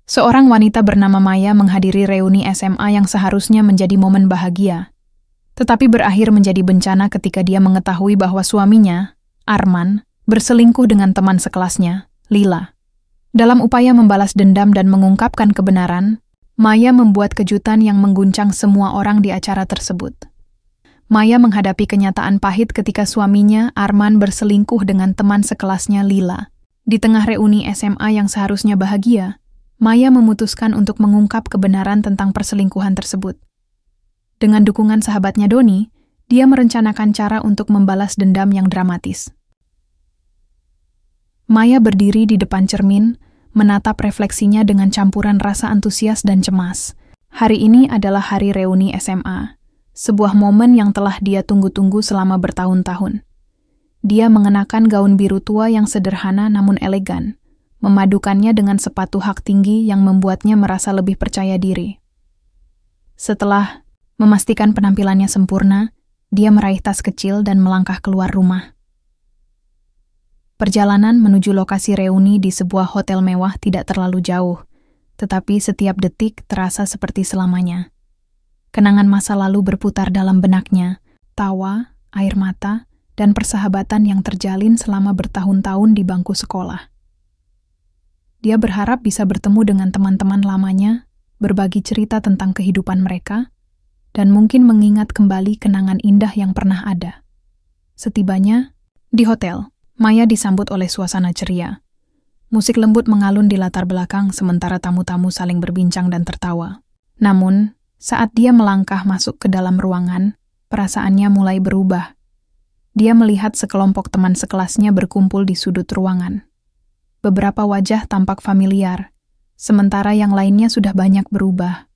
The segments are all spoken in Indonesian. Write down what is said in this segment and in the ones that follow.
Seorang wanita bernama Maya menghadiri reuni SMA yang seharusnya menjadi momen bahagia, tetapi berakhir menjadi bencana ketika dia mengetahui bahwa suaminya, Arman, berselingkuh dengan teman sekelasnya, Lila. Dalam upaya membalas dendam dan mengungkapkan kebenaran, Maya membuat kejutan yang mengguncang semua orang di acara tersebut. Maya menghadapi kenyataan pahit ketika suaminya, Arman, berselingkuh dengan teman sekelasnya, Lila. Di tengah reuni SMA yang seharusnya bahagia, Maya memutuskan untuk mengungkap kebenaran tentang perselingkuhan tersebut. Dengan dukungan sahabatnya Doni, dia merencanakan cara untuk membalas dendam yang dramatis. Maya berdiri di depan cermin, menatap refleksinya dengan campuran rasa antusias dan cemas. Hari ini adalah hari reuni SMA, sebuah momen yang telah dia tunggu-tunggu selama bertahun-tahun. Dia mengenakan gaun biru tua yang sederhana namun elegan, memadukannya dengan sepatu hak tinggi yang membuatnya merasa lebih percaya diri. Setelah memastikan penampilannya sempurna, dia meraih tas kecil dan melangkah keluar rumah. Perjalanan menuju lokasi reuni di sebuah hotel mewah tidak terlalu jauh, tetapi setiap detik terasa seperti selamanya. Kenangan masa lalu berputar dalam benaknya, tawa, air mata, dan persahabatan yang terjalin selama bertahun-tahun di bangku sekolah. Dia berharap bisa bertemu dengan teman-teman lamanya, berbagi cerita tentang kehidupan mereka, dan mungkin mengingat kembali kenangan indah yang pernah ada. Setibanya di hotel, Maya disambut oleh suasana ceria. Musik lembut mengalun di latar belakang sementara tamu-tamu saling berbincang dan tertawa. Namun, saat dia melangkah masuk ke dalam ruangan, perasaannya mulai berubah. Dia melihat sekelompok teman sekelasnya berkumpul di sudut ruangan. Beberapa wajah tampak familiar, sementara yang lainnya sudah banyak berubah.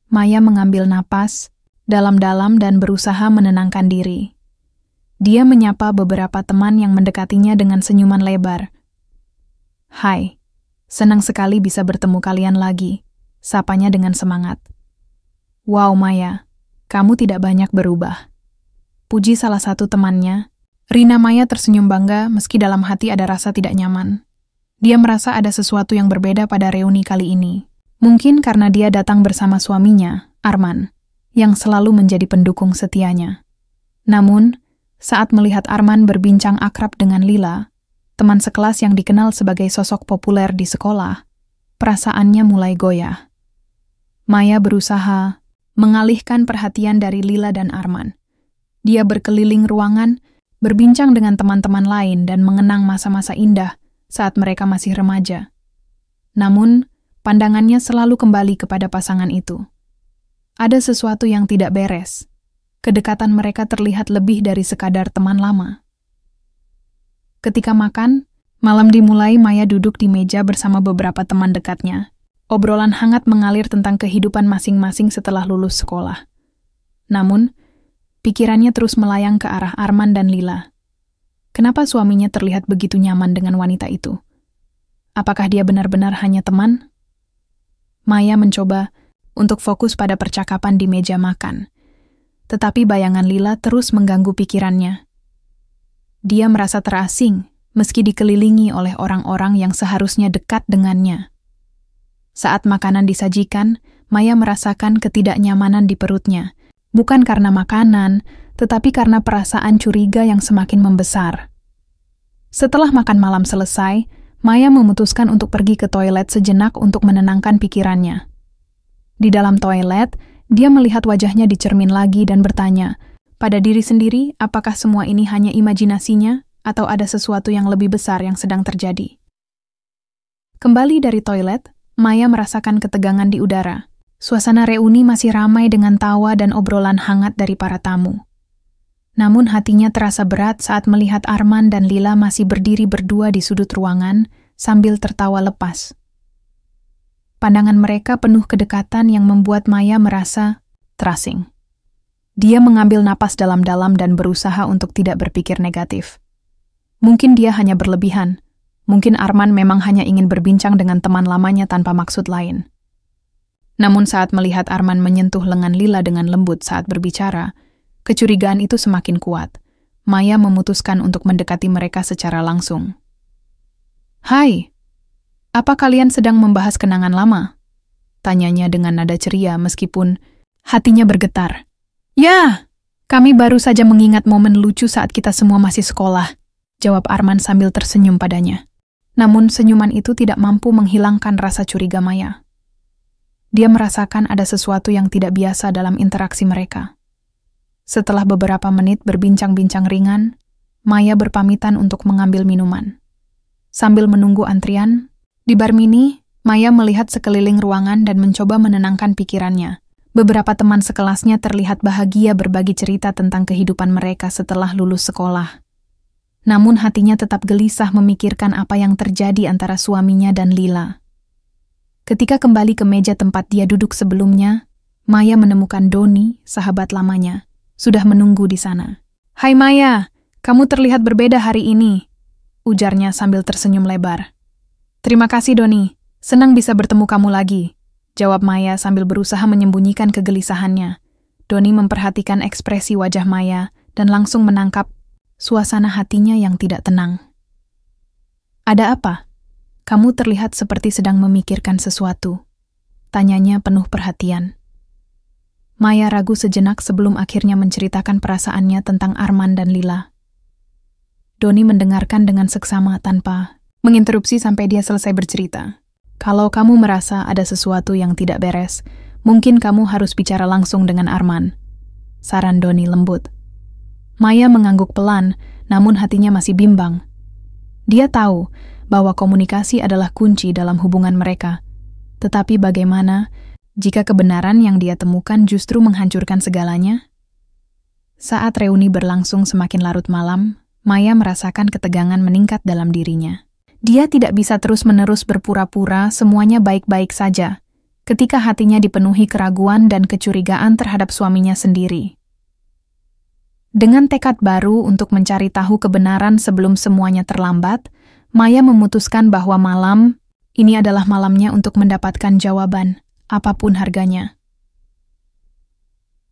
Maya mengambil napas dalam-dalam dan berusaha menenangkan diri. Dia menyapa beberapa teman yang mendekatinya dengan senyuman lebar. "Hai, senang sekali bisa bertemu kalian lagi," sapanya dengan semangat. "Wow Maya, kamu tidak banyak berubah," puji salah satu temannya. Rina. Maya tersenyum bangga meski dalam hati ada rasa tidak nyaman. Dia merasa ada sesuatu yang berbeda pada reuni kali ini. Mungkin karena dia datang bersama suaminya, Arman, yang selalu menjadi pendukung setianya. Namun, saat melihat Arman berbincang akrab dengan Lila, teman sekelas yang dikenal sebagai sosok populer di sekolah, perasaannya mulai goyah. Maya berusaha mengalihkan perhatian dari Lila dan Arman. Dia berkeliling ruangan, berbincang dengan teman-teman lain dan mengenang masa-masa indah saat mereka masih remaja. Namun, pandangannya selalu kembali kepada pasangan itu. Ada sesuatu yang tidak beres. Kedekatan mereka terlihat lebih dari sekadar teman lama. Ketika makan, malam dimulai. Maya duduk di meja bersama beberapa teman dekatnya. Obrolan hangat mengalir tentang kehidupan masing-masing setelah lulus sekolah. Namun, pikirannya terus melayang ke arah Arman dan Lila. Kenapa suaminya terlihat begitu nyaman dengan wanita itu? Apakah dia benar-benar hanya teman? Maya mencoba untuk fokus pada percakapan di meja makan. Tetapi bayangan Lila terus mengganggu pikirannya. Dia merasa terasing meski dikelilingi oleh orang-orang yang seharusnya dekat dengannya. Saat makanan disajikan, Maya merasakan ketidaknyamanan di perutnya. Bukan karena makanan, tetapi karena perasaan curiga yang semakin membesar. Setelah makan malam selesai, Maya memutuskan untuk pergi ke toilet sejenak untuk menenangkan pikirannya. Di dalam toilet, dia melihat wajahnya di cermin lagi dan bertanya pada diri sendiri apakah semua ini hanya imajinasinya atau ada sesuatu yang lebih besar yang sedang terjadi. Kembali dari toilet, Maya merasakan ketegangan di udara. Suasana reuni masih ramai dengan tawa dan obrolan hangat dari para tamu. Namun hatinya terasa berat saat melihat Arman dan Lila masih berdiri berdua di sudut ruangan sambil tertawa lepas. Pandangan mereka penuh kedekatan yang membuat Maya merasa terasing. Dia mengambil napas dalam-dalam dan berusaha untuk tidak berpikir negatif. Mungkin dia hanya berlebihan. Mungkin Arman memang hanya ingin berbincang dengan teman lamanya tanpa maksud lain. Namun saat melihat Arman menyentuh lengan Lila dengan lembut saat berbicara, kecurigaan itu semakin kuat. Maya memutuskan untuk mendekati mereka secara langsung. "Hai, Apa kalian sedang membahas kenangan lama? Tanyanya dengan nada ceria meskipun hatinya bergetar. Ya, kami baru saja mengingat momen lucu saat kita semua masih sekolah, jawab Arman sambil tersenyum padanya. Namun senyuman itu tidak mampu menghilangkan rasa curiga Maya. Dia merasakan ada sesuatu yang tidak biasa dalam interaksi mereka. Setelah beberapa menit berbincang-bincang ringan, Maya berpamitan untuk mengambil minuman. Sambil menunggu antrian, di bar mini, Maya melihat sekeliling ruangan dan mencoba menenangkan pikirannya. Beberapa teman sekelasnya terlihat bahagia berbagi cerita tentang kehidupan mereka setelah lulus sekolah. Namun hatinya tetap gelisah memikirkan apa yang terjadi antara suaminya dan Lila. Ketika kembali ke meja tempat dia duduk sebelumnya, Maya menemukan Doni, sahabat lamanya, sudah menunggu di sana. "Hai Maya, kamu terlihat berbeda hari ini," ujarnya sambil tersenyum lebar. "Terima kasih Doni, senang bisa bertemu kamu lagi," jawab Maya sambil berusaha menyembunyikan kegelisahannya. Doni memperhatikan ekspresi wajah Maya dan langsung menangkap suasana hatinya yang tidak tenang. "Ada apa? Kamu terlihat seperti sedang memikirkan sesuatu," tanyanya penuh perhatian. Maya ragu sejenak sebelum akhirnya menceritakan perasaannya tentang Arman dan Lila. Doni mendengarkan dengan seksama tanpa menginterupsi sampai dia selesai bercerita. "Kalau kamu merasa ada sesuatu yang tidak beres, mungkin kamu harus bicara langsung dengan Arman," saran Doni lembut. Maya mengangguk pelan, namun hatinya masih bimbang. Dia tahu bahwa komunikasi adalah kunci dalam hubungan mereka. Tetapi bagaimana jika kebenaran yang dia temukan justru menghancurkan segalanya? Saat reuni berlangsung semakin larut malam, Maya merasakan ketegangan meningkat dalam dirinya. Dia tidak bisa terus-menerus berpura-pura semuanya baik-baik saja, ketika hatinya dipenuhi keraguan dan kecurigaan terhadap suaminya sendiri. Dengan tekad baru untuk mencari tahu kebenaran sebelum semuanya terlambat, Maya memutuskan bahwa malam ini adalah malamnya untuk mendapatkan jawaban, apapun harganya.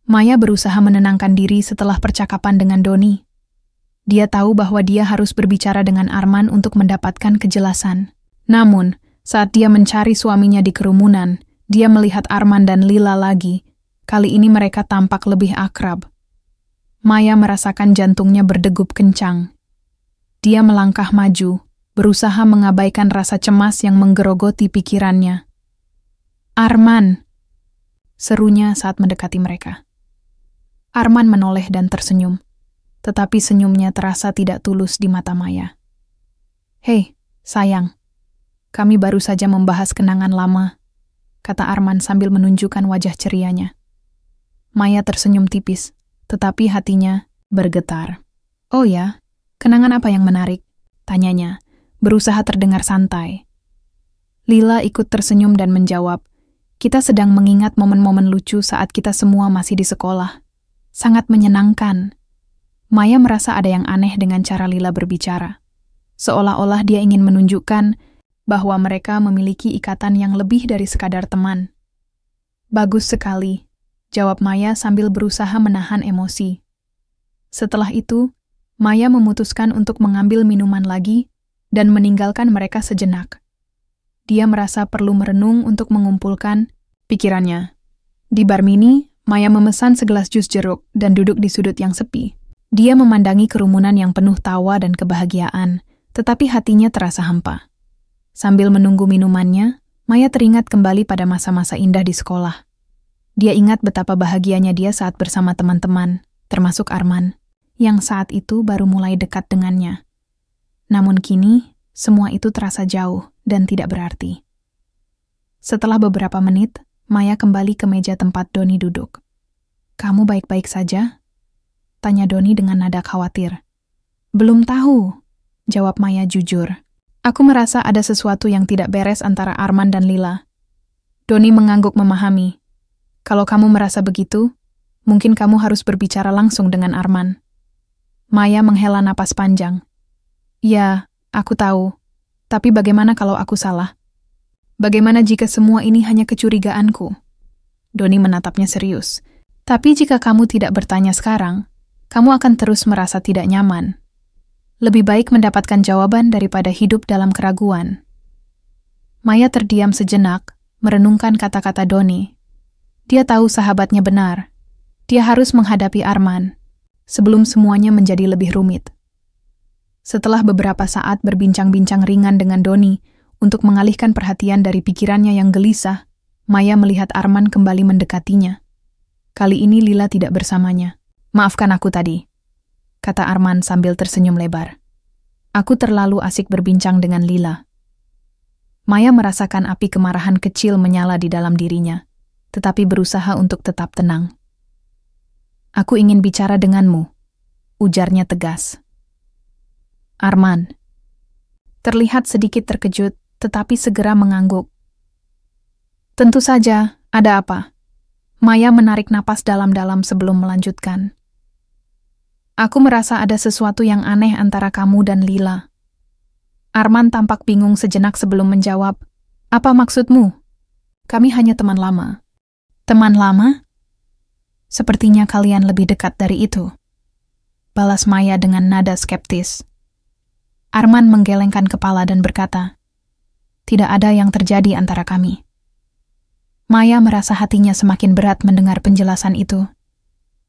Maya berusaha menenangkan diri setelah percakapan dengan Doni. Dia tahu bahwa dia harus berbicara dengan Arman untuk mendapatkan kejelasan. Namun, saat dia mencari suaminya di kerumunan, dia melihat Arman dan Lila lagi. Kali ini mereka tampak lebih akrab. Maya merasakan jantungnya berdegup kencang. Dia melangkah maju, berusaha mengabaikan rasa cemas yang menggerogoti pikirannya. "Arman!" serunya saat mendekati mereka. Arman menoleh dan tersenyum, tetapi senyumnya terasa tidak tulus di mata Maya. "Hei, sayang, kami baru saja membahas kenangan lama," kata Arman sambil menunjukkan wajah cerianya. Maya tersenyum tipis, tetapi hatinya bergetar. "Oh ya, kenangan apa yang menarik?" tanyanya, berusaha terdengar santai. Lila ikut tersenyum dan menjawab, "Kita sedang mengingat momen-momen lucu saat kita semua masih di sekolah. Sangat menyenangkan." Maya merasa ada yang aneh dengan cara Lila berbicara. Seolah-olah dia ingin menunjukkan bahwa mereka memiliki ikatan yang lebih dari sekadar teman. "Bagus sekali," jawab Maya sambil berusaha menahan emosi. Setelah itu, Maya memutuskan untuk mengambil minuman lagi dan meninggalkan mereka sejenak. Dia merasa perlu merenung untuk mengumpulkan pikirannya. Di bar mini, Maya memesan segelas jus jeruk dan duduk di sudut yang sepi. Dia memandangi kerumunan yang penuh tawa dan kebahagiaan, tetapi hatinya terasa hampa. Sambil menunggu minumannya, Maya teringat kembali pada masa-masa indah di sekolah. Dia ingat betapa bahagianya dia saat bersama teman-teman, termasuk Arman, yang saat itu baru mulai dekat dengannya. Namun kini, semua itu terasa jauh dan tidak berarti. Setelah beberapa menit, Maya kembali ke meja tempat Doni duduk. "Kamu baik-baik saja?" tanya Doni dengan nada khawatir. "Belum tahu," jawab Maya jujur. "Aku merasa ada sesuatu yang tidak beres antara Arman dan Lila." Doni mengangguk memahami. "Kalau kamu merasa begitu, mungkin kamu harus berbicara langsung dengan Arman." Maya menghela napas panjang. "Ya, aku tahu. Tapi bagaimana kalau aku salah? Bagaimana jika semua ini hanya kecurigaanku?" Doni menatapnya serius. "Tapi jika kamu tidak bertanya sekarang, kamu akan terus merasa tidak nyaman. Lebih baik mendapatkan jawaban daripada hidup dalam keraguan." Maya terdiam sejenak, merenungkan kata-kata Doni. Dia tahu sahabatnya benar. Dia harus menghadapi Arman sebelum semuanya menjadi lebih rumit. Setelah beberapa saat berbincang-bincang ringan dengan Doni untuk mengalihkan perhatian dari pikirannya yang gelisah, Maya melihat Arman kembali mendekatinya. Kali ini Lila tidak bersamanya. "Maafkan aku tadi," kata Arman sambil tersenyum lebar. "Aku terlalu asik berbincang dengan Lila." Maya merasakan api kemarahan kecil menyala di dalam dirinya, tetapi berusaha untuk tetap tenang. "Aku ingin bicara denganmu," ujarnya tegas. Arman terlihat sedikit terkejut, tetapi segera mengangguk. "Tentu saja, ada apa?" Maya menarik napas dalam-dalam sebelum melanjutkan. "Aku merasa ada sesuatu yang aneh antara kamu dan Lila." Arman tampak bingung sejenak sebelum menjawab. "Apa maksudmu?" "Kami hanya teman lama." "Teman lama? Sepertinya kalian lebih dekat dari itu," balas Maya dengan nada skeptis. Arman menggelengkan kepala dan berkata, "Tidak ada yang terjadi antara kami." Maya merasa hatinya semakin berat mendengar penjelasan itu.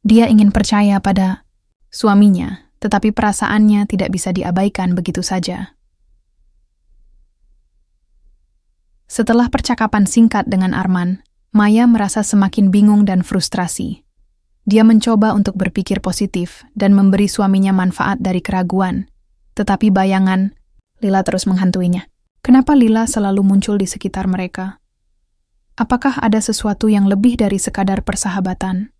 Dia ingin percaya pada suaminya, tetapi perasaannya tidak bisa diabaikan begitu saja. Setelah percakapan singkat dengan Arman, Maya merasa semakin bingung dan frustrasi. Dia mencoba untuk berpikir positif dan memberi suaminya manfaat dari keraguan, tetapi bayangan Lila terus menghantuinya. Kenapa Lila selalu muncul di sekitar mereka? Apakah ada sesuatu yang lebih dari sekadar persahabatan?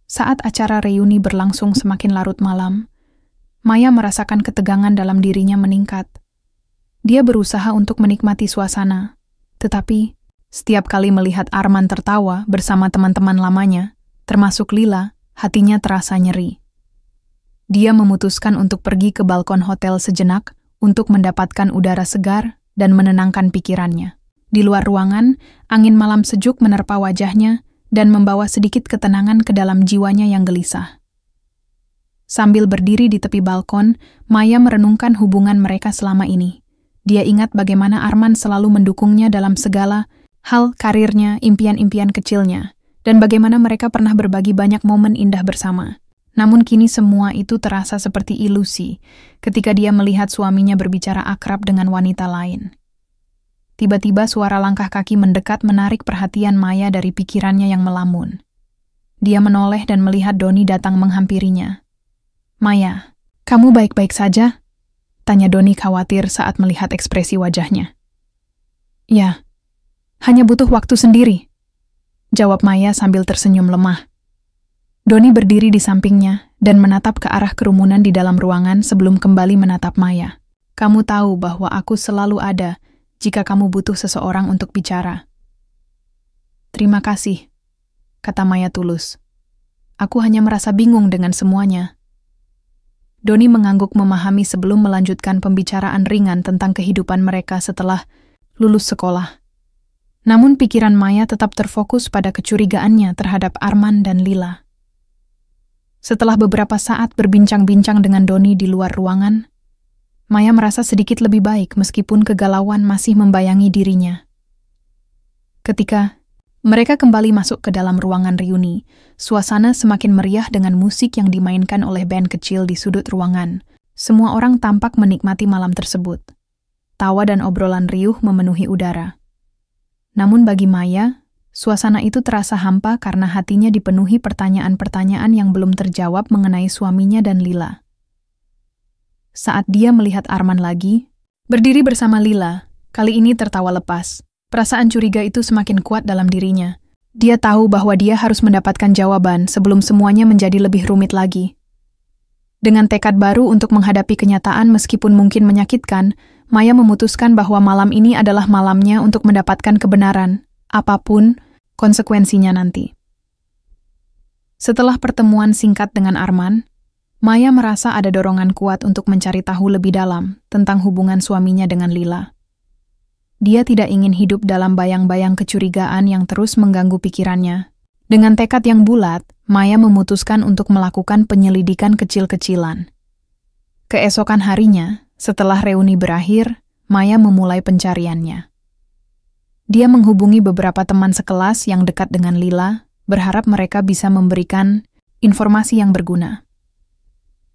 Saat acara reuni berlangsung semakin larut malam, Maya merasakan ketegangan dalam dirinya meningkat. Dia berusaha untuk menikmati suasana, tetapi setiap kali melihat Arman tertawa bersama teman-teman lamanya, termasuk Lila, hatinya terasa nyeri. Dia memutuskan untuk pergi ke balkon hotel sejenak untuk mendapatkan udara segar dan menenangkan pikirannya. Di luar ruangan, angin malam sejuk menerpa wajahnya dan membawa sedikit ketenangan ke dalam jiwanya yang gelisah. Sambil berdiri di tepi balkon, Maya merenungkan hubungan mereka selama ini. Dia ingat bagaimana Arman selalu mendukungnya dalam segala hal karirnya, impian-impian kecilnya, dan bagaimana mereka pernah berbagi banyak momen indah bersama. Namun kini semua itu terasa seperti ilusi ketika dia melihat suaminya berbicara akrab dengan wanita lain. Tiba-tiba suara langkah kaki mendekat menarik perhatian Maya dari pikirannya yang melamun. Dia menoleh dan melihat Doni datang menghampirinya. "Maya, kamu baik-baik saja?" tanya Doni khawatir saat melihat ekspresi wajahnya. "Ya, hanya butuh waktu sendiri," jawab Maya sambil tersenyum lemah. Doni berdiri di sampingnya dan menatap ke arah kerumunan di dalam ruangan sebelum kembali menatap Maya. "Kamu tahu bahwa aku selalu ada jika kamu butuh seseorang untuk bicara." "Terima kasih," kata Maya tulus. "Aku hanya merasa bingung dengan semuanya." Doni mengangguk memahami sebelum melanjutkan pembicaraan ringan tentang kehidupan mereka setelah lulus sekolah. Namun pikiran Maya tetap terfokus pada kecurigaannya terhadap Arman dan Lila. Setelah beberapa saat berbincang-bincang dengan Doni di luar ruangan, Maya merasa sedikit lebih baik meskipun kegalauan masih membayangi dirinya. Ketika mereka kembali masuk ke dalam ruangan reuni, suasana semakin meriah dengan musik yang dimainkan oleh band kecil di sudut ruangan. Semua orang tampak menikmati malam tersebut. Tawa dan obrolan riuh memenuhi udara. Namun bagi Maya, suasana itu terasa hampa karena hatinya dipenuhi pertanyaan-pertanyaan yang belum terjawab mengenai suaminya dan Lila. Saat dia melihat Arman lagi, berdiri bersama Lila, kali ini tertawa lepas. Perasaan curiga itu semakin kuat dalam dirinya. Dia tahu bahwa dia harus mendapatkan jawaban sebelum semuanya menjadi lebih rumit lagi. Dengan tekad baru untuk menghadapi kenyataan meskipun mungkin menyakitkan, Maya memutuskan bahwa malam ini adalah malamnya untuk mendapatkan kebenaran, apapun konsekuensinya nanti. Setelah pertemuan singkat dengan Arman, Maya merasa ada dorongan kuat untuk mencari tahu lebih dalam tentang hubungan suaminya dengan Lila. Dia tidak ingin hidup dalam bayang-bayang kecurigaan yang terus mengganggu pikirannya. Dengan tekad yang bulat, Maya memutuskan untuk melakukan penyelidikan kecil-kecilan. Keesokan harinya, setelah reuni berakhir, Maya memulai pencariannya. Dia menghubungi beberapa teman sekelas yang dekat dengan Lila, berharap mereka bisa memberikan informasi yang berguna.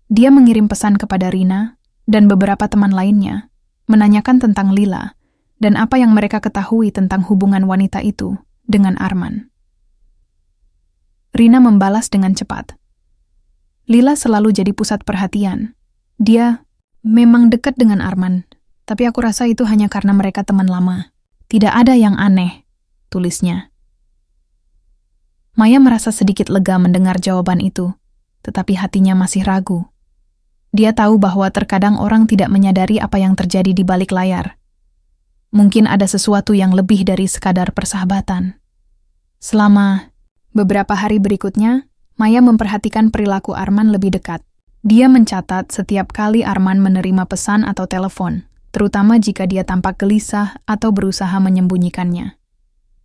Dia mengirim pesan kepada Rina dan beberapa teman lainnya, menanyakan tentang Lila dan apa yang mereka ketahui tentang hubungan wanita itu dengan Arman. Rina membalas dengan cepat. Lila selalu jadi pusat perhatian. Dia memang dekat dengan Arman, tapi aku rasa itu hanya karena mereka teman lama. Tidak ada yang aneh, tulisnya. Maya merasa sedikit lega mendengar jawaban itu, tetapi hatinya masih ragu. Dia tahu bahwa terkadang orang tidak menyadari apa yang terjadi di balik layar. Mungkin ada sesuatu yang lebih dari sekadar persahabatan. Selama beberapa hari berikutnya, Maya memperhatikan perilaku Arman lebih dekat. Dia mencatat setiap kali Arman menerima pesan atau telepon, terutama jika dia tampak gelisah atau berusaha menyembunyikannya.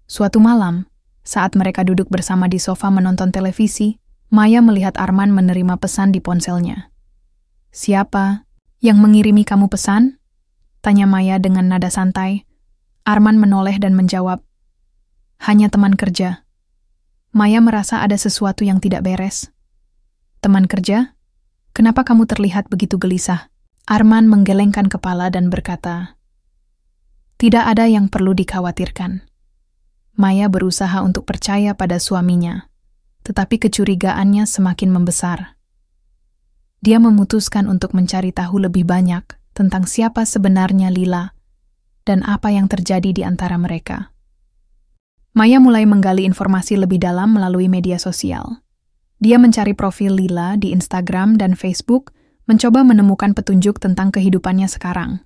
Suatu malam, saat mereka duduk bersama di sofa menonton televisi, Maya melihat Arman menerima pesan di ponselnya. "Siapa yang mengirimi kamu pesan?" tanya Maya dengan nada santai. Arman menoleh dan menjawab, "Hanya teman kerja." Maya merasa ada sesuatu yang tidak beres. "Teman kerja? Kenapa kamu terlihat begitu gelisah?" Arman menggelengkan kepala dan berkata, "Tidak ada yang perlu dikhawatirkan." Maya berusaha untuk percaya pada suaminya, tetapi kecurigaannya semakin membesar. Dia memutuskan untuk mencari tahu lebih banyak tentang siapa sebenarnya Lila dan apa yang terjadi di antara mereka. Maya mulai menggali informasi lebih dalam melalui media sosial. Dia mencari profil Lila di Instagram dan Facebook, mencoba menemukan petunjuk tentang kehidupannya sekarang.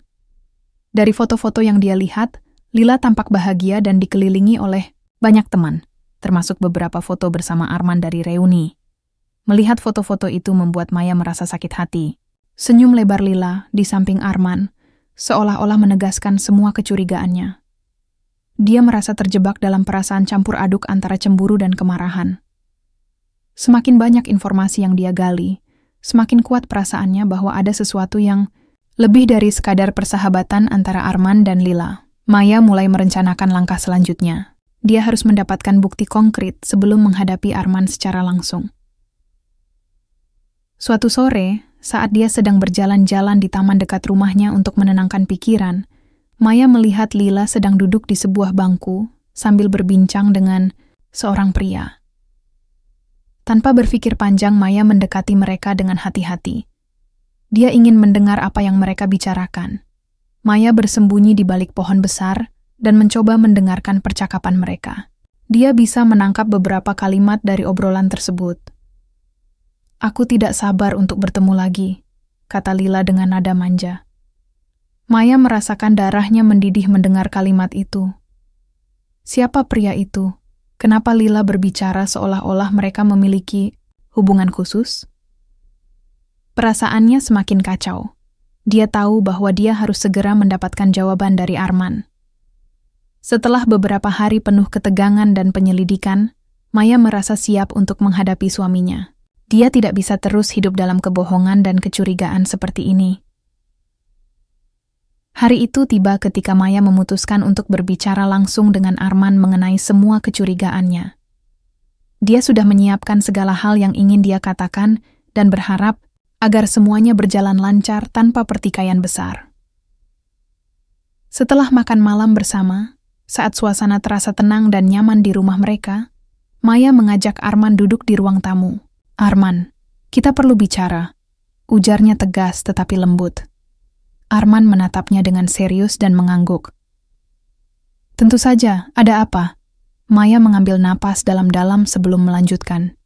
Dari foto-foto yang dia lihat, Lila tampak bahagia dan dikelilingi oleh banyak teman, termasuk beberapa foto bersama Arman dari reuni. Melihat foto-foto itu membuat Maya merasa sakit hati. Senyum lebar Lila di samping Arman, seolah-olah menegaskan semua kecurigaannya. Dia merasa terjebak dalam perasaan campur aduk antara cemburu dan kemarahan. Semakin banyak informasi yang dia gali, semakin kuat perasaannya bahwa ada sesuatu yang lebih dari sekadar persahabatan antara Arman dan Lila. Maya mulai merencanakan langkah selanjutnya. Dia harus mendapatkan bukti konkret sebelum menghadapi Arman secara langsung. Suatu sore, saat dia sedang berjalan-jalan di taman dekat rumahnya untuk menenangkan pikiran, Maya melihat Lila sedang duduk di sebuah bangku sambil berbincang dengan seorang pria. Tanpa berpikir panjang, Maya mendekati mereka dengan hati-hati. Dia ingin mendengar apa yang mereka bicarakan. Maya bersembunyi di balik pohon besar dan mencoba mendengarkan percakapan mereka. Dia bisa menangkap beberapa kalimat dari obrolan tersebut. "Aku tidak sabar untuk bertemu lagi," kata Lila dengan nada manja. Maya merasakan darahnya mendidih mendengar kalimat itu. Siapa pria itu? Kenapa Lila berbicara seolah-olah mereka memiliki hubungan khusus? Perasaannya semakin kacau. Dia tahu bahwa dia harus segera mendapatkan jawaban dari Arman. Setelah beberapa hari penuh ketegangan dan penyelidikan, Maya merasa siap untuk menghadapi suaminya. Dia tidak bisa terus hidup dalam kebohongan dan kecurigaan seperti ini. Hari itu tiba ketika Maya memutuskan untuk berbicara langsung dengan Arman mengenai semua kecurigaannya. Dia sudah menyiapkan segala hal yang ingin dia katakan dan berharap agar semuanya berjalan lancar tanpa pertikaian besar. Setelah makan malam bersama, saat suasana terasa tenang dan nyaman di rumah mereka, Maya mengajak Arman duduk di ruang tamu. "Arman, kita perlu bicara," ujarnya tegas tetapi lembut. Arman menatapnya dengan serius dan mengangguk. "Tentu saja, ada apa?" Maya mengambil napas dalam-dalam sebelum melanjutkan.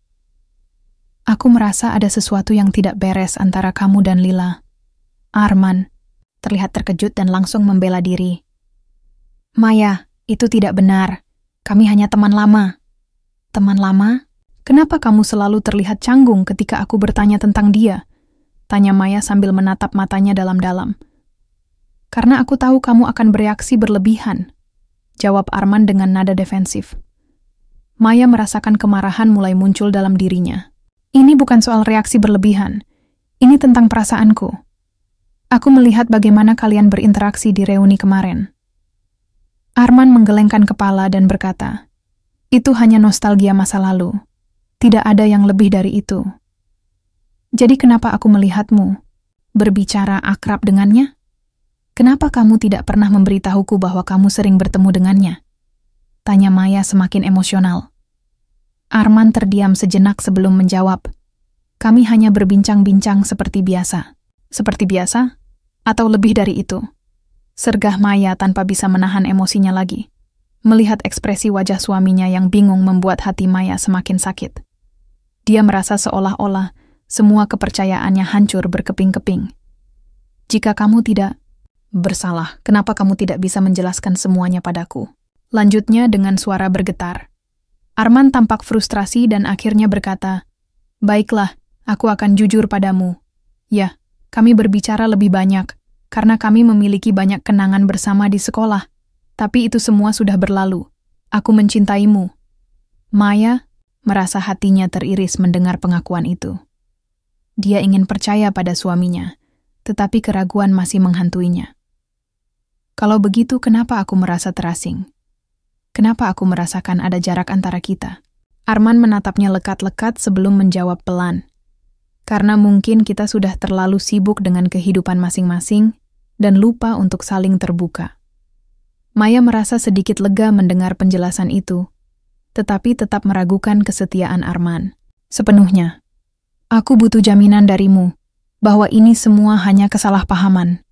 "Aku merasa ada sesuatu yang tidak beres antara kamu dan Lila." Arman terlihat terkejut dan langsung membela diri. "Maya, itu tidak benar. Kami hanya teman lama." "Teman lama? Kenapa kamu selalu terlihat canggung ketika aku bertanya tentang dia?" tanya Maya sambil menatap matanya dalam-dalam. "Karena aku tahu kamu akan bereaksi berlebihan," jawab Arman dengan nada defensif. Maya merasakan kemarahan mulai muncul dalam dirinya. "Ini bukan soal reaksi berlebihan. Ini tentang perasaanku." Aku melihat bagaimana kalian berinteraksi di reuni kemarin. Arman menggelengkan kepala dan berkata, itu hanya nostalgia masa lalu. Tidak ada yang lebih dari itu. Jadi kenapa aku melihatmu berbicara akrab dengannya? Kenapa kamu tidak pernah memberitahuku bahwa kamu sering bertemu dengannya? Tanya Maya semakin emosional. Arman terdiam sejenak sebelum menjawab. Kami hanya berbincang-bincang seperti biasa. Seperti biasa? Atau lebih dari itu? Sergah Maya tanpa bisa menahan emosinya lagi. Melihat ekspresi wajah suaminya yang bingung membuat hati Maya semakin sakit. Dia merasa seolah-olah semua kepercayaannya hancur berkeping-keping. Jika kamu tidak bersalah, kenapa kamu tidak bisa menjelaskan semuanya padaku? Lanjutnya dengan suara bergetar. Arman tampak frustrasi dan akhirnya berkata, baiklah, aku akan jujur padamu. Ya, kami berbicara lebih banyak, karena kami memiliki banyak kenangan bersama di sekolah. Tapi itu semua sudah berlalu. Aku mencintaimu. Maya merasa hatinya teriris mendengar pengakuan itu. Dia ingin percaya pada suaminya, tetapi keraguan masih menghantuinya. Kalau begitu, kenapa aku merasa terasing? Kenapa aku merasakan ada jarak antara kita? Arman menatapnya lekat-lekat sebelum menjawab pelan. Karena mungkin kita sudah terlalu sibuk dengan kehidupan masing-masing dan lupa untuk saling terbuka. Maya merasa sedikit lega mendengar penjelasan itu, tetapi tetap meragukan kesetiaan Arman. Sepenuhnya, aku butuh jaminan darimu bahwa ini semua hanya kesalahpahaman.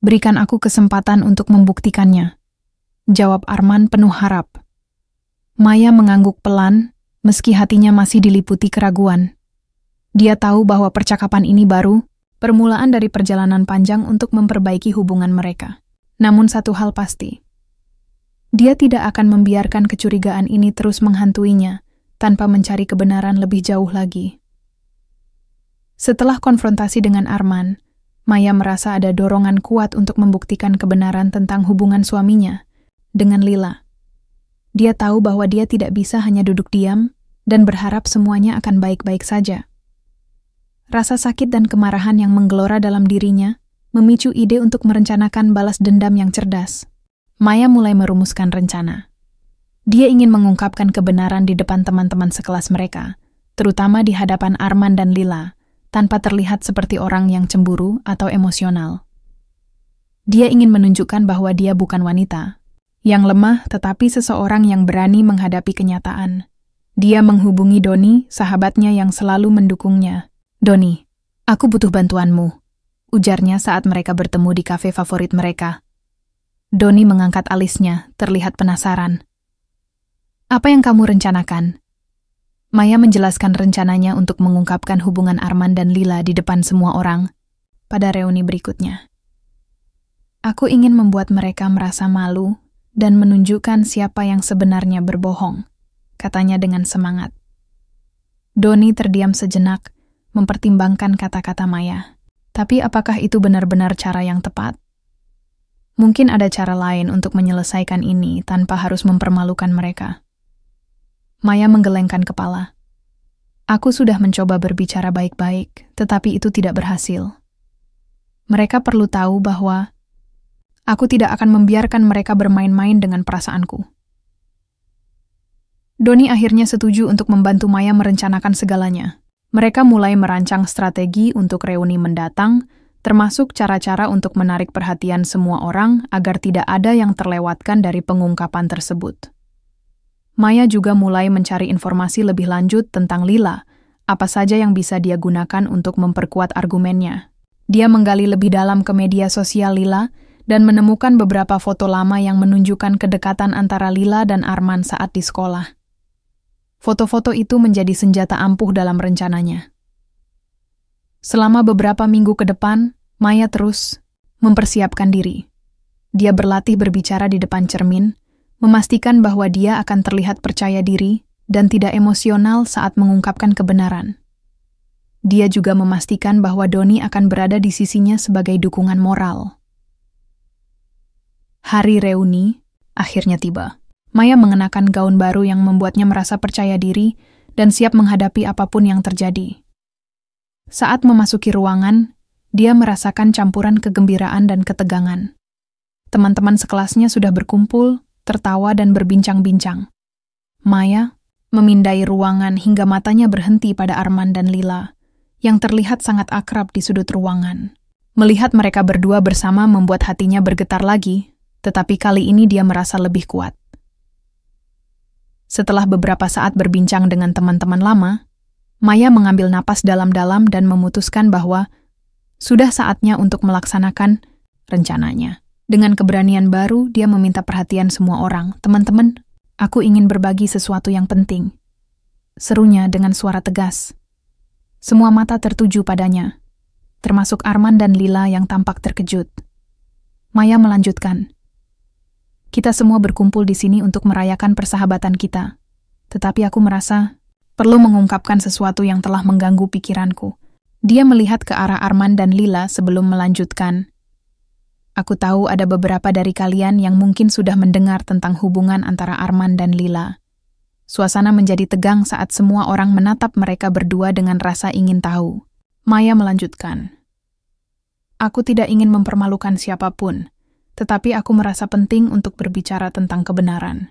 Berikan aku kesempatan untuk membuktikannya. Jawab Arman penuh harap. Maya mengangguk pelan, meski hatinya masih diliputi keraguan. Dia tahu bahwa percakapan ini baru, permulaan dari perjalanan panjang untuk memperbaiki hubungan mereka. Namun satu hal pasti. Dia tidak akan membiarkan kecurigaan ini terus menghantuinya, tanpa mencari kebenaran lebih jauh lagi. Setelah konfrontasi dengan Arman, Maya merasa ada dorongan kuat untuk membuktikan kebenaran tentang hubungan suaminya dengan Lila. Dia tahu bahwa dia tidak bisa hanya duduk diam dan berharap semuanya akan baik-baik saja. Rasa sakit dan kemarahan yang menggelora dalam dirinya memicu ide untuk merencanakan balas dendam yang cerdas. Maya mulai merumuskan rencana. Dia ingin mengungkapkan kebenaran di depan teman-teman sekelas mereka, terutama di hadapan Arman dan Lila, tanpa terlihat seperti orang yang cemburu atau emosional. Dia ingin menunjukkan bahwa dia bukan wanita yang lemah, tetapi seseorang yang berani menghadapi kenyataan. Dia menghubungi Doni, sahabatnya yang selalu mendukungnya. Doni, aku butuh bantuanmu, ujarnya saat mereka bertemu di kafe favorit mereka. Doni mengangkat alisnya, terlihat penasaran. Apa yang kamu rencanakan? Maya menjelaskan rencananya untuk mengungkapkan hubungan Arman dan Lila di depan semua orang pada reuni berikutnya. Aku ingin membuat mereka merasa malu dan menunjukkan siapa yang sebenarnya berbohong, katanya dengan semangat. Doni terdiam sejenak, mempertimbangkan kata-kata Maya. Tapi apakah itu benar-benar cara yang tepat? Mungkin ada cara lain untuk menyelesaikan ini tanpa harus mempermalukan mereka. Maya menggelengkan kepala. Aku sudah mencoba berbicara baik-baik, tetapi itu tidak berhasil. Mereka perlu tahu bahwa aku tidak akan membiarkan mereka bermain-main dengan perasaanku. Doni akhirnya setuju untuk membantu Maya merencanakan segalanya. Mereka mulai merancang strategi untuk reuni mendatang, termasuk cara-cara untuk menarik perhatian semua orang agar tidak ada yang terlewatkan dari pengungkapan tersebut. Maya juga mulai mencari informasi lebih lanjut tentang Lila, apa saja yang bisa dia gunakan untuk memperkuat argumennya. Dia menggali lebih dalam ke media sosial Lila dan menemukan beberapa foto lama yang menunjukkan kedekatan antara Lila dan Arman saat di sekolah. Foto-foto itu menjadi senjata ampuh dalam rencananya. Selama beberapa minggu ke depan, Maya terus mempersiapkan diri. Dia berlatih berbicara di depan cermin, memastikan bahwa dia akan terlihat percaya diri dan tidak emosional saat mengungkapkan kebenaran. Dia juga memastikan bahwa Doni akan berada di sisinya sebagai dukungan moral. Hari reuni akhirnya tiba. Maya mengenakan gaun baru yang membuatnya merasa percaya diri dan siap menghadapi apapun yang terjadi. Saat memasuki ruangan, Dia merasakan campuran kegembiraan dan ketegangan. Teman-teman sekelasnya sudah berkumpul, tertawa dan berbincang-bincang. Maya memindai ruangan hingga matanya berhenti pada Arman dan Lila, yang terlihat sangat akrab di sudut ruangan. Melihat mereka berdua bersama membuat hatinya bergetar lagi, tetapi kali ini dia merasa lebih kuat. Setelah beberapa saat berbincang dengan teman-teman lama, Maya mengambil napas dalam-dalam dan memutuskan bahwa sudah saatnya untuk melaksanakan rencananya. Dengan keberanian baru, dia meminta perhatian semua orang. Teman-teman, aku ingin berbagi sesuatu yang penting. Serunya dengan suara tegas. Semua mata tertuju padanya, termasuk Arman dan Lila yang tampak terkejut. Maya melanjutkan. Kita semua berkumpul di sini untuk merayakan persahabatan kita. Tetapi aku merasa perlu mengungkapkan sesuatu yang telah mengganggu pikiranku. Dia melihat ke arah Arman dan Lila sebelum melanjutkan. Aku tahu ada beberapa dari kalian yang mungkin sudah mendengar tentang hubungan antara Arman dan Lila. Suasana menjadi tegang saat semua orang menatap mereka berdua dengan rasa ingin tahu. Maya melanjutkan. Aku tidak ingin mempermalukan siapapun, tetapi aku merasa penting untuk berbicara tentang kebenaran.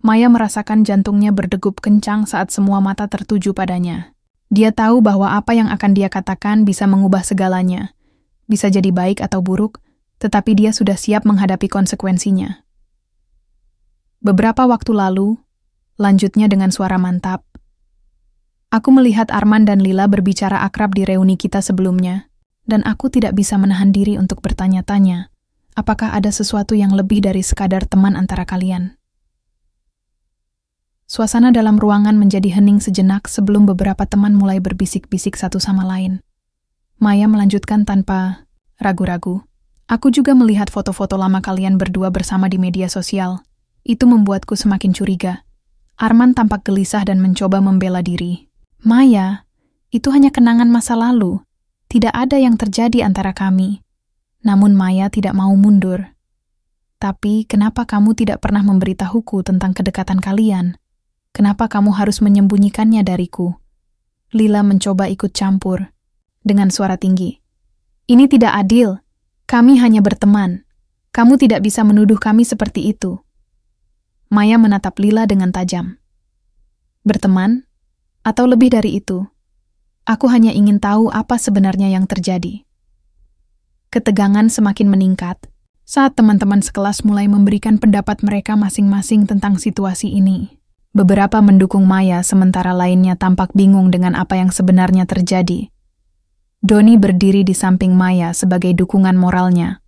Maya merasakan jantungnya berdegup kencang saat semua mata tertuju padanya. Dia tahu bahwa apa yang akan dia katakan bisa mengubah segalanya. Bisa jadi baik atau buruk, tetapi dia sudah siap menghadapi konsekuensinya. Beberapa waktu lalu, lanjutnya dengan suara mantap, aku melihat Arman dan Lila berbicara akrab di reuni kita sebelumnya, dan aku tidak bisa menahan diri untuk bertanya-tanya, apakah ada sesuatu yang lebih dari sekadar teman antara kalian? Suasana dalam ruangan menjadi hening sejenak sebelum beberapa teman mulai berbisik-bisik satu sama lain. Maya melanjutkan tanpa ragu-ragu. Aku juga melihat foto-foto lama kalian berdua bersama di media sosial. Itu membuatku semakin curiga. Arman tampak gelisah dan mencoba membela diri. Maya, itu hanya kenangan masa lalu. Tidak ada yang terjadi antara kami. Namun Maya tidak mau mundur. Tapi kenapa kamu tidak pernah memberitahuku tentang kedekatan kalian? Kenapa kamu harus menyembunyikannya dariku? Lila mencoba ikut campur. Dengan suara tinggi. Ini tidak adil. Kami hanya berteman. Kamu tidak bisa menuduh kami seperti itu. Maya menatap Lila dengan tajam. Berteman? Atau lebih dari itu? Aku hanya ingin tahu apa sebenarnya yang terjadi. Ketegangan semakin meningkat saat teman-teman sekelas mulai memberikan pendapat mereka masing-masing tentang situasi ini. Beberapa mendukung Maya sementara lainnya tampak bingung dengan apa yang sebenarnya terjadi. Doni berdiri di samping Maya sebagai dukungan moralnya.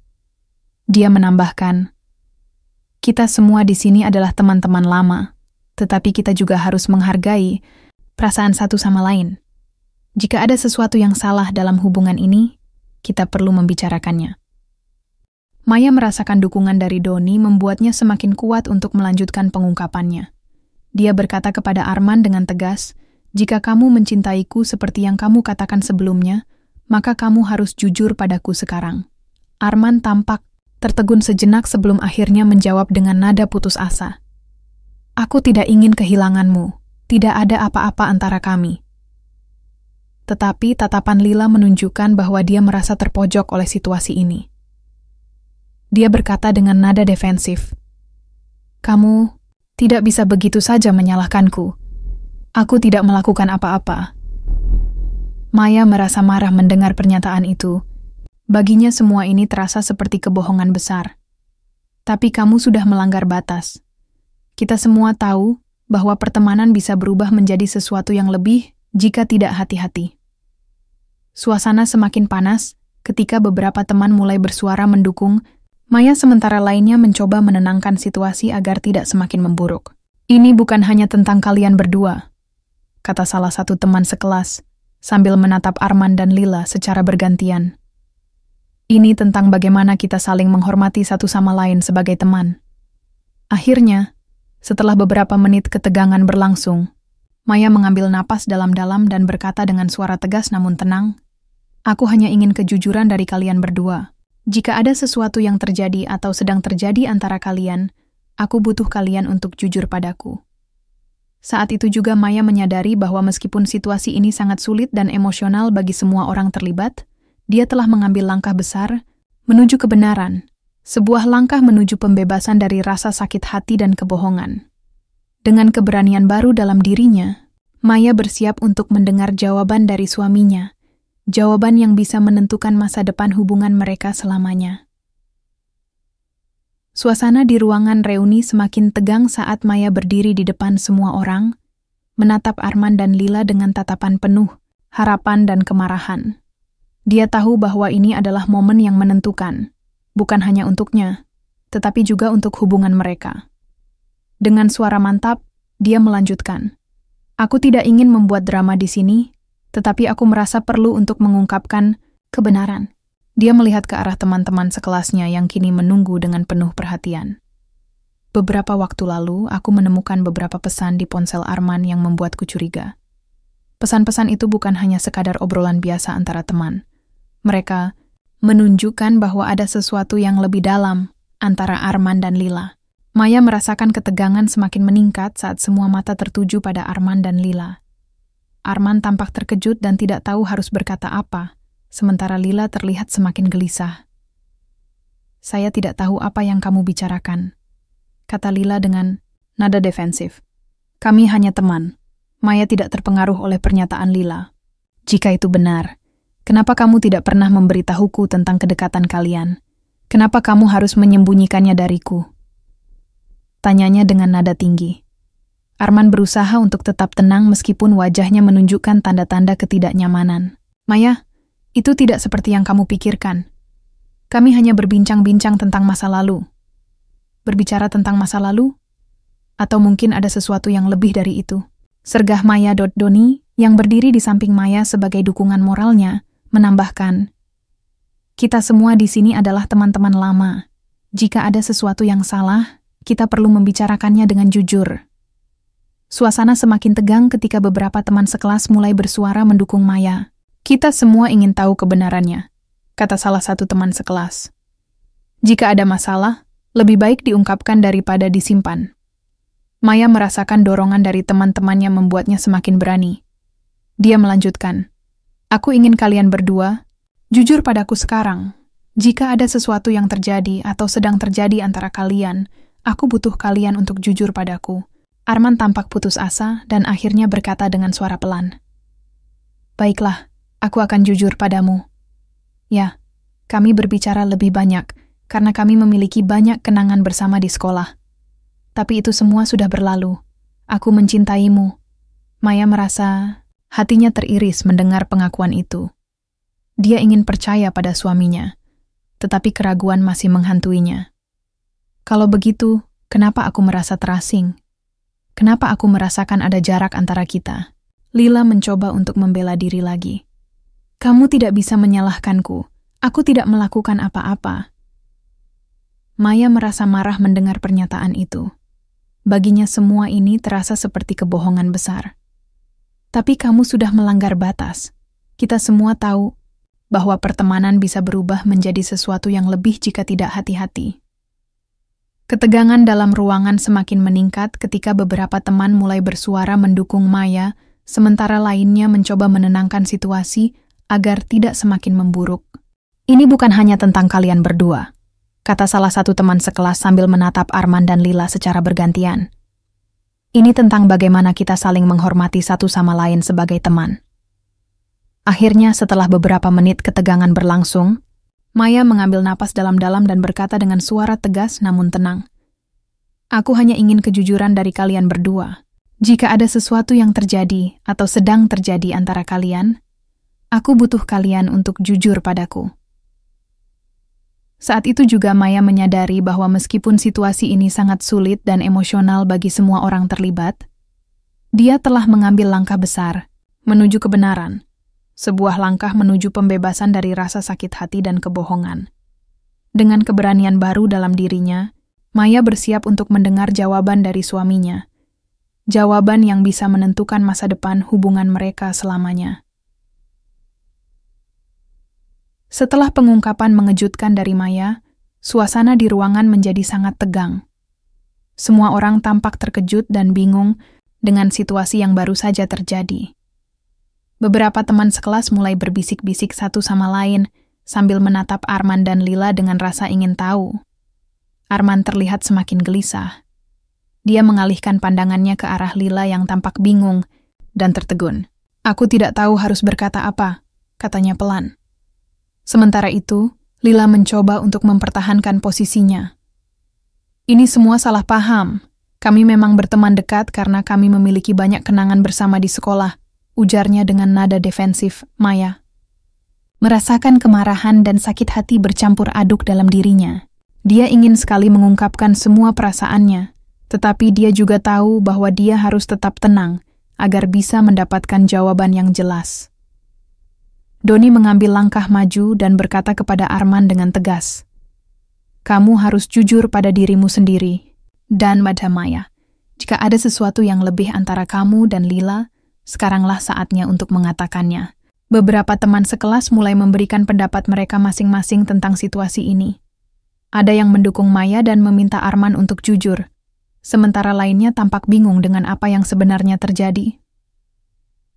Dia menambahkan, kita semua di sini adalah teman-teman lama, tetapi kita juga harus menghargai perasaan satu sama lain. Jika ada sesuatu yang salah dalam hubungan ini, kita perlu membicarakannya. Maya merasakan dukungan dari Doni membuatnya semakin kuat untuk melanjutkan pengungkapannya. Dia berkata kepada Arman dengan tegas, jika kamu mencintaiku seperti yang kamu katakan sebelumnya, maka kamu harus jujur padaku sekarang. Arman tampak tertegun sejenak sebelum akhirnya menjawab dengan nada putus asa. Aku tidak ingin kehilanganmu. Tidak ada apa-apa antara kami. Tetapi tatapan Lila menunjukkan bahwa dia merasa terpojok oleh situasi ini. Dia berkata dengan nada defensif, kamu tidak bisa begitu saja menyalahkanku. Aku tidak melakukan apa-apa. Maya merasa marah mendengar pernyataan itu. Baginya semua ini terasa seperti kebohongan besar. Tapi kamu sudah melanggar batas. Kita semua tahu bahwa pertemanan bisa berubah menjadi sesuatu yang lebih jika tidak hati-hati. Suasana semakin panas ketika beberapa teman mulai bersuara mendukung. Maya sementara lainnya mencoba menenangkan situasi agar tidak semakin memburuk. Ini bukan hanya tentang kalian berdua, kata salah satu teman sekelas, sambil menatap Arman dan Lila secara bergantian. Ini tentang bagaimana kita saling menghormati satu sama lain sebagai teman. Akhirnya, setelah beberapa menit ketegangan berlangsung, Maya mengambil napas dalam-dalam dan berkata dengan suara tegas namun tenang, aku hanya ingin kejujuran dari kalian berdua. Jika ada sesuatu yang terjadi atau sedang terjadi antara kalian, aku butuh kalian untuk jujur padaku. Saat itu juga Maya menyadari bahwa meskipun situasi ini sangat sulit dan emosional bagi semua orang terlibat, dia telah mengambil langkah besar menuju kebenaran, sebuah langkah menuju pembebasan dari rasa sakit hati dan kebohongan. Dengan keberanian baru dalam dirinya, Maya bersiap untuk mendengar jawaban dari suaminya, jawaban yang bisa menentukan masa depan hubungan mereka selamanya. Suasana di ruangan reuni semakin tegang saat Maya berdiri di depan semua orang, menatap Arman dan Lila dengan tatapan penuh harapan dan kemarahan. Dia tahu bahwa ini adalah momen yang menentukan, bukan hanya untuknya, tetapi juga untuk hubungan mereka. Dengan suara mantap, dia melanjutkan, "Aku tidak ingin membuat drama di sini, tetapi aku merasa perlu untuk mengungkapkan kebenaran." Dia melihat ke arah teman-teman sekelasnya yang kini menunggu dengan penuh perhatian. Beberapa waktu lalu, aku menemukan beberapa pesan di ponsel Arman yang membuatku curiga. Pesan-pesan itu bukan hanya sekadar obrolan biasa antara teman. Mereka menunjukkan bahwa ada sesuatu yang lebih dalam antara Arman dan Lila. Maya merasakan ketegangan semakin meningkat saat semua mata tertuju pada Arman dan Lila. Arman tampak terkejut dan tidak tahu harus berkata apa, sementara Lila terlihat semakin gelisah. "Saya tidak tahu apa yang kamu bicarakan," kata Lila dengan nada defensif. "Kami hanya teman." Maya tidak terpengaruh oleh pernyataan Lila. "Jika itu benar, kenapa kamu tidak pernah memberitahuku tentang kedekatan kalian? Kenapa kamu harus menyembunyikannya dariku?" Tanyanya dengan nada tinggi. Arman berusaha untuk tetap tenang meskipun wajahnya menunjukkan tanda-tanda ketidaknyamanan. "Maya, itu tidak seperti yang kamu pikirkan. Kami hanya berbincang-bincang tentang masa lalu." "Berbicara tentang masa lalu? Atau mungkin ada sesuatu yang lebih dari itu?" Sergah Maya. Doni, yang berdiri di samping Maya sebagai dukungan moralnya, menambahkan, "Kita semua di sini adalah teman-teman lama. Jika ada sesuatu yang salah, kita perlu membicarakannya dengan jujur." Suasana semakin tegang ketika beberapa teman sekelas mulai bersuara mendukung Maya. "Kita semua ingin tahu kebenarannya," kata salah satu teman sekelas. "Jika ada masalah, lebih baik diungkapkan daripada disimpan." Maya merasakan dorongan dari teman-temannya membuatnya semakin berani. Dia melanjutkan, "Aku ingin kalian berdua jujur padaku sekarang. Jika ada sesuatu yang terjadi atau sedang terjadi antara kalian, aku butuh kalian untuk jujur padaku." Arman tampak putus asa dan akhirnya berkata dengan suara pelan, "Baiklah, aku akan jujur padamu. Ya, kami berbicara lebih banyak karena kami memiliki banyak kenangan bersama di sekolah. Tapi itu semua sudah berlalu. Aku mencintaimu." Maya merasa hatinya teriris mendengar pengakuan itu. Dia ingin percaya pada suaminya, tetapi keraguan masih menghantuinya. "Kalau begitu, kenapa aku merasa terasing? Kenapa aku merasakan ada jarak antara kita?" Lila mencoba untuk membela diri lagi. "Kamu tidak bisa menyalahkanku. Aku tidak melakukan apa-apa." Maya merasa marah mendengar pernyataan itu. Baginya semua ini terasa seperti kebohongan besar. "Tapi kamu sudah melanggar batas. Kita semua tahu bahwa pertemanan bisa berubah menjadi sesuatu yang lebih jika tidak hati-hati." Ketegangan dalam ruangan semakin meningkat ketika beberapa teman mulai bersuara mendukung Maya, sementara lainnya mencoba menenangkan situasi agar tidak semakin memburuk. "Ini bukan hanya tentang kalian berdua," kata salah satu teman sekelas sambil menatap Arman dan Lila secara bergantian. "Ini tentang bagaimana kita saling menghormati satu sama lain sebagai teman." Akhirnya, setelah beberapa menit ketegangan berlangsung, Maya mengambil napas dalam-dalam dan berkata dengan suara tegas namun tenang, "Aku hanya ingin kejujuran dari kalian berdua. Jika ada sesuatu yang terjadi atau sedang terjadi antara kalian, aku butuh kalian untuk jujur padaku." Saat itu juga Maya menyadari bahwa meskipun situasi ini sangat sulit dan emosional bagi semua orang terlibat, dia telah mengambil langkah besar menuju kebenaran, sebuah langkah menuju pembebasan dari rasa sakit hati dan kebohongan. Dengan keberanian baru dalam dirinya, Maya bersiap untuk mendengar jawaban dari suaminya, jawaban yang bisa menentukan masa depan hubungan mereka selamanya. Setelah pengungkapan mengejutkan dari Maya, suasana di ruangan menjadi sangat tegang. Semua orang tampak terkejut dan bingung dengan situasi yang baru saja terjadi. Beberapa teman sekelas mulai berbisik-bisik satu sama lain, sambil menatap Arman dan Lila dengan rasa ingin tahu. Arman terlihat semakin gelisah. Dia mengalihkan pandangannya ke arah Lila yang tampak bingung dan tertegun. "Aku tidak tahu harus berkata apa," katanya pelan. Sementara itu, Lila mencoba untuk mempertahankan posisinya. "Ini semua salah paham. Kami memang berteman dekat karena kami memiliki banyak kenangan bersama di sekolah," ujarnya dengan nada defensif. Maya merasakan kemarahan dan sakit hati bercampur aduk dalam dirinya. Dia ingin sekali mengungkapkan semua perasaannya, tetapi dia juga tahu bahwa dia harus tetap tenang agar bisa mendapatkan jawaban yang jelas. Doni mengambil langkah maju dan berkata kepada Arman dengan tegas, "Kamu harus jujur pada dirimu sendiri dan pada Maya. Jika ada sesuatu yang lebih antara kamu dan Lila, sekaranglah saatnya untuk mengatakannya." Beberapa teman sekelas mulai memberikan pendapat mereka masing-masing tentang situasi ini. Ada yang mendukung Maya dan meminta Arman untuk jujur, sementara lainnya tampak bingung dengan apa yang sebenarnya terjadi.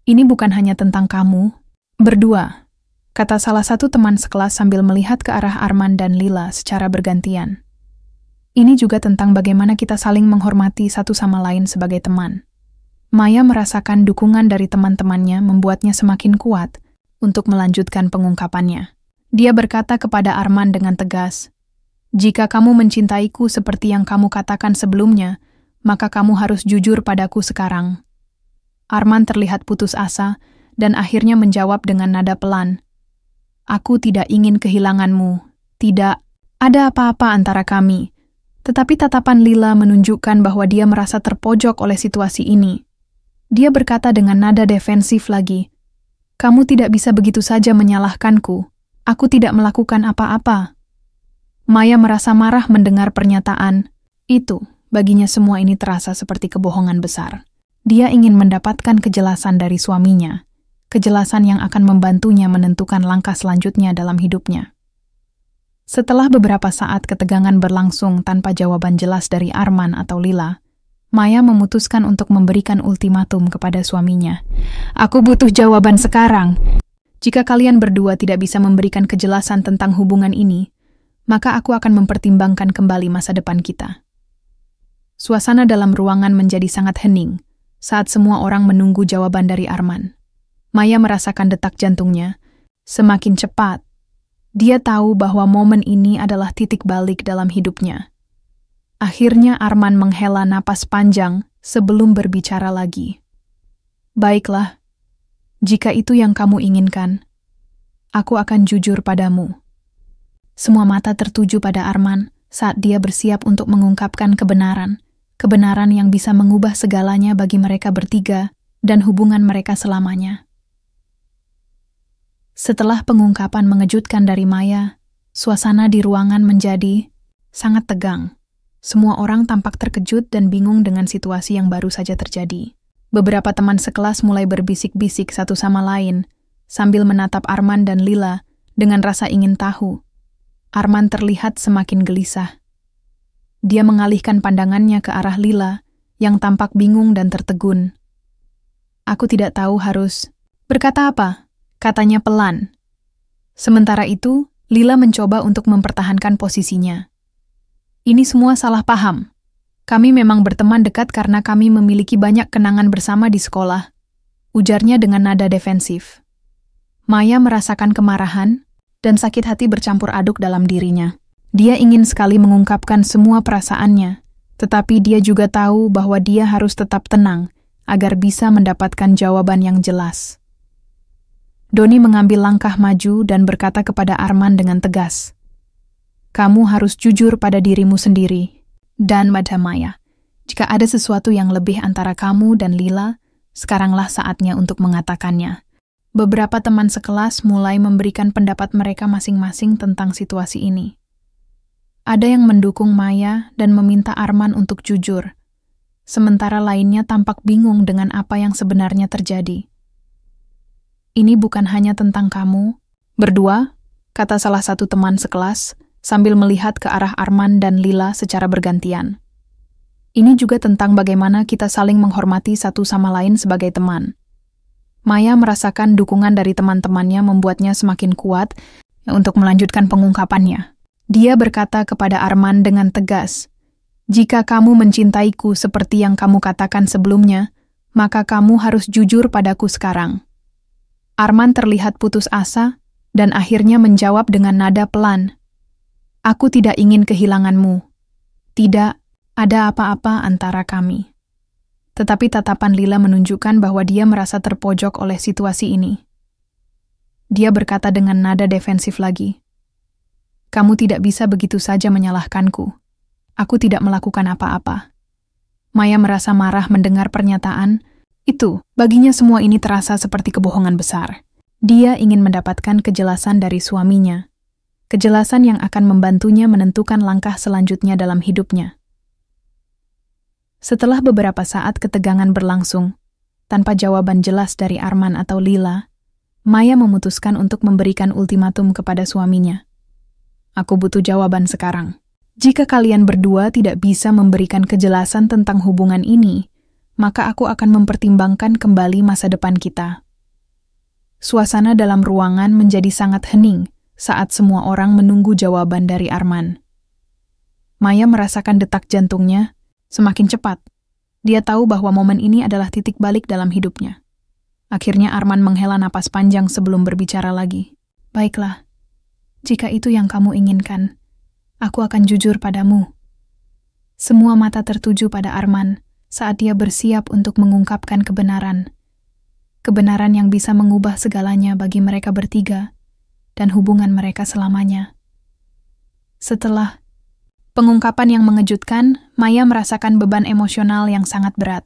"Ini bukan hanya tentang kamu berdua," kata salah satu teman sekelas sambil melihat ke arah Arman dan Lila secara bergantian. "Ini juga tentang bagaimana kita saling menghormati satu sama lain sebagai teman." Maya merasakan dukungan dari teman-temannya membuatnya semakin kuat untuk melanjutkan pengungkapannya. Dia berkata kepada Arman dengan tegas, "Jika kamu mencintaiku seperti yang kamu katakan sebelumnya, maka kamu harus jujur padaku sekarang." Arman terlihat putus asa dan akhirnya menjawab dengan nada pelan, "Aku tidak ingin kehilanganmu. Tidak ada apa-apa antara kami." Tetapi tatapan Lila menunjukkan bahwa dia merasa terpojok oleh situasi ini. Dia berkata dengan nada defensif lagi, "Kamu tidak bisa begitu saja menyalahkanku. Aku tidak melakukan apa-apa." Maya merasa marah mendengar pernyataan itu. Baginya semua ini terasa seperti kebohongan besar. Dia ingin mendapatkan kejelasan dari suaminya, kejelasan yang akan membantunya menentukan langkah selanjutnya dalam hidupnya. Setelah beberapa saat ketegangan berlangsung tanpa jawaban jelas dari Arman atau Lila, Maya memutuskan untuk memberikan ultimatum kepada suaminya. "Aku butuh jawaban sekarang. Jika kalian berdua tidak bisa memberikan kejelasan tentang hubungan ini, maka aku akan mempertimbangkan kembali masa depan kita." Suasana dalam ruangan menjadi sangat hening saat semua orang menunggu jawaban dari Arman. Maya merasakan detak jantungnya semakin cepat. Dia tahu bahwa momen ini adalah titik balik dalam hidupnya. Akhirnya Arman menghela napas panjang sebelum berbicara lagi. "Baiklah, jika itu yang kamu inginkan, aku akan jujur padamu." Semua mata tertuju pada Arman saat dia bersiap untuk mengungkapkan kebenaran. Kebenaran yang bisa mengubah segalanya bagi mereka bertiga dan hubungan mereka selamanya. Setelah pengungkapan mengejutkan dari Maya, suasana di ruangan menjadi sangat tegang. Semua orang tampak terkejut dan bingung dengan situasi yang baru saja terjadi. Beberapa teman sekelas mulai berbisik-bisik satu sama lain, sambil menatap Arman dan Lila dengan rasa ingin tahu. Arman terlihat semakin gelisah. Dia mengalihkan pandangannya ke arah Lila, yang tampak bingung dan tertegun. "Aku tidak tahu harus berkata apa," katanya pelan. Sementara itu, Lila mencoba untuk mempertahankan posisinya. "Ini semua salah paham. Kami memang berteman dekat karena kami memiliki banyak kenangan bersama di sekolah," ujarnya dengan nada defensif. Maya merasakan kemarahan dan sakit hati bercampur aduk dalam dirinya. Dia ingin sekali mengungkapkan semua perasaannya, tetapi dia juga tahu bahwa dia harus tetap tenang agar bisa mendapatkan jawaban yang jelas. Doni mengambil langkah maju dan berkata kepada Arman dengan tegas, "Kamu harus jujur pada dirimu sendiri dan pada Maya. Jika ada sesuatu yang lebih antara kamu dan Lila, sekaranglah saatnya untuk mengatakannya." Beberapa teman sekelas mulai memberikan pendapat mereka masing-masing tentang situasi ini. Ada yang mendukung Maya dan meminta Arman untuk jujur, sementara lainnya tampak bingung dengan apa yang sebenarnya terjadi. "Ini bukan hanya tentang kamu berdua," kata salah satu teman sekelas, sambil melihat ke arah Arman dan Lila secara bergantian. "Ini juga tentang bagaimana kita saling menghormati satu sama lain sebagai teman." Maya merasakan dukungan dari teman-temannya membuatnya semakin kuat untuk melanjutkan pengungkapannya. Dia berkata kepada Arman dengan tegas, "Jika kamu mencintaiku seperti yang kamu katakan sebelumnya, maka kamu harus jujur padaku sekarang." Arman terlihat putus asa dan akhirnya menjawab dengan nada pelan, "Aku tidak ingin kehilanganmu. Tidak ada apa-apa antara kami." Tetapi tatapan Lila menunjukkan bahwa dia merasa terpojok oleh situasi ini. Dia berkata dengan nada defensif lagi, "Kamu tidak bisa begitu saja menyalahkanku. Aku tidak melakukan apa-apa." Maya merasa marah mendengar pernyataan itu. Baginya semua ini terasa seperti kebohongan besar. Dia ingin mendapatkan kejelasan dari suaminya. Kejelasan yang akan membantunya menentukan langkah selanjutnya dalam hidupnya. Setelah beberapa saat ketegangan berlangsung, tanpa jawaban jelas dari Arman atau Lila, Maya memutuskan untuk memberikan ultimatum kepada suaminya. "Aku butuh jawaban sekarang. Jika kalian berdua tidak bisa memberikan kejelasan tentang hubungan ini, maka aku akan mempertimbangkan kembali masa depan kita." Suasana dalam ruangan menjadi sangat hening saat semua orang menunggu jawaban dari Arman. Maya merasakan detak jantungnya semakin cepat. Dia tahu bahwa momen ini adalah titik balik dalam hidupnya. Akhirnya Arman menghela napas panjang sebelum berbicara lagi. "Baiklah, jika itu yang kamu inginkan, aku akan jujur padamu." Semua mata tertuju pada Arman saat dia bersiap untuk mengungkapkan kebenaran. Kebenaran yang bisa mengubah segalanya bagi mereka bertiga dan hubungan mereka selamanya. Setelah pengungkapan yang mengejutkan, Maya merasakan beban emosional yang sangat berat.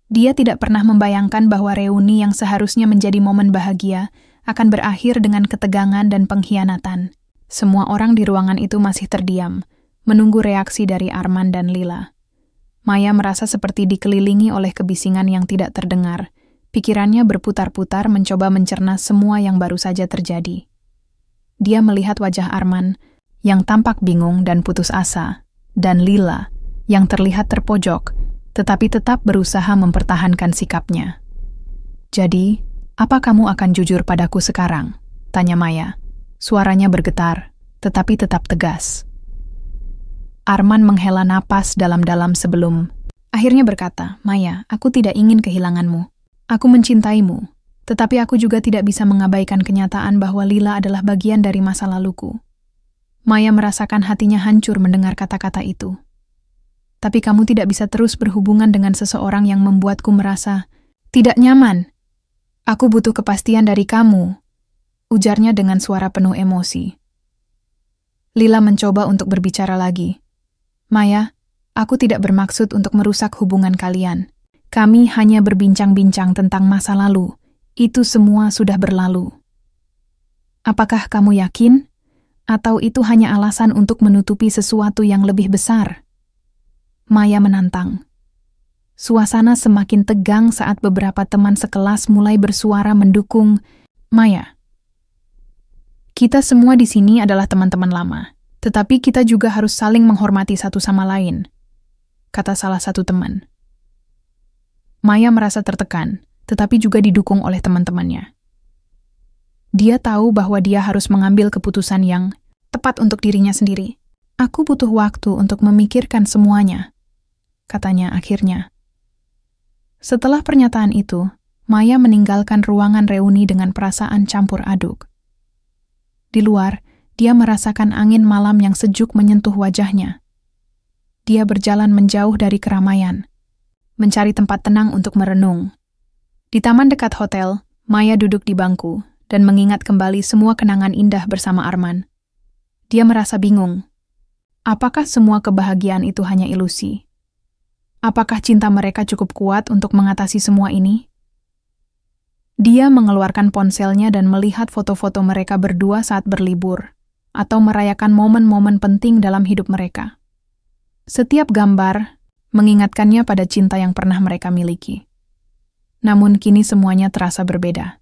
Dia tidak pernah membayangkan bahwa reuni yang seharusnya menjadi momen bahagia akan berakhir dengan ketegangan dan pengkhianatan. Semua orang di ruangan itu masih terdiam, menunggu reaksi dari Arman dan Lila. Maya merasa seperti dikelilingi oleh kebisingan yang tidak terdengar. Pikirannya berputar-putar mencoba mencerna semua yang baru saja terjadi. Dia melihat wajah Arman yang tampak bingung dan putus asa, dan Lila yang terlihat terpojok, tetapi tetap berusaha mempertahankan sikapnya. "Jadi, apa kamu akan jujur padaku sekarang?" tanya Maya. Suaranya bergetar, tetapi tetap tegas. Arman menghela napas dalam-dalam sebelum akhirnya berkata, "Maya, aku tidak ingin kehilanganmu. Aku mencintaimu, tetapi aku juga tidak bisa mengabaikan kenyataan bahwa Lila adalah bagian dari masa laluku." Maya merasakan hatinya hancur mendengar kata-kata itu. "Tapi kamu tidak bisa terus berhubungan dengan seseorang yang membuatku merasa tidak nyaman. Aku butuh kepastian dari kamu," ujarnya dengan suara penuh emosi. Lila mencoba untuk berbicara lagi. "Maya, aku tidak bermaksud untuk merusak hubungan kalian. Kami hanya berbincang-bincang tentang masa lalu. Itu semua sudah berlalu. Apakah kamu yakin? Atau itu hanya alasan untuk menutupi sesuatu yang lebih besar?" Maya menantang. Suasana semakin tegang saat beberapa teman sekelas mulai bersuara mendukung Maya. "Kita semua di sini adalah teman-teman lama, tetapi kita juga harus saling menghormati satu sama lain," kata salah satu teman. Maya merasa tertekan, tetapi juga didukung oleh teman-temannya. Dia tahu bahwa dia harus mengambil keputusan yang tepat untuk dirinya sendiri. "Aku butuh waktu untuk memikirkan semuanya," katanya akhirnya. Setelah pernyataan itu, Maya meninggalkan ruangan reuni dengan perasaan campur aduk. Di luar, dia merasakan angin malam yang sejuk menyentuh wajahnya. Dia berjalan menjauh dari keramaian, mencari tempat tenang untuk merenung. Di taman dekat hotel, Maya duduk di bangku dan mengingat kembali semua kenangan indah bersama Arman. Dia merasa bingung. Apakah semua kebahagiaan itu hanya ilusi? Apakah cinta mereka cukup kuat untuk mengatasi semua ini? Dia mengeluarkan ponselnya dan melihat foto-foto mereka berdua saat berlibur, atau merayakan momen-momen penting dalam hidup mereka. Setiap gambar mengingatkannya pada cinta yang pernah mereka miliki. Namun kini semuanya terasa berbeda.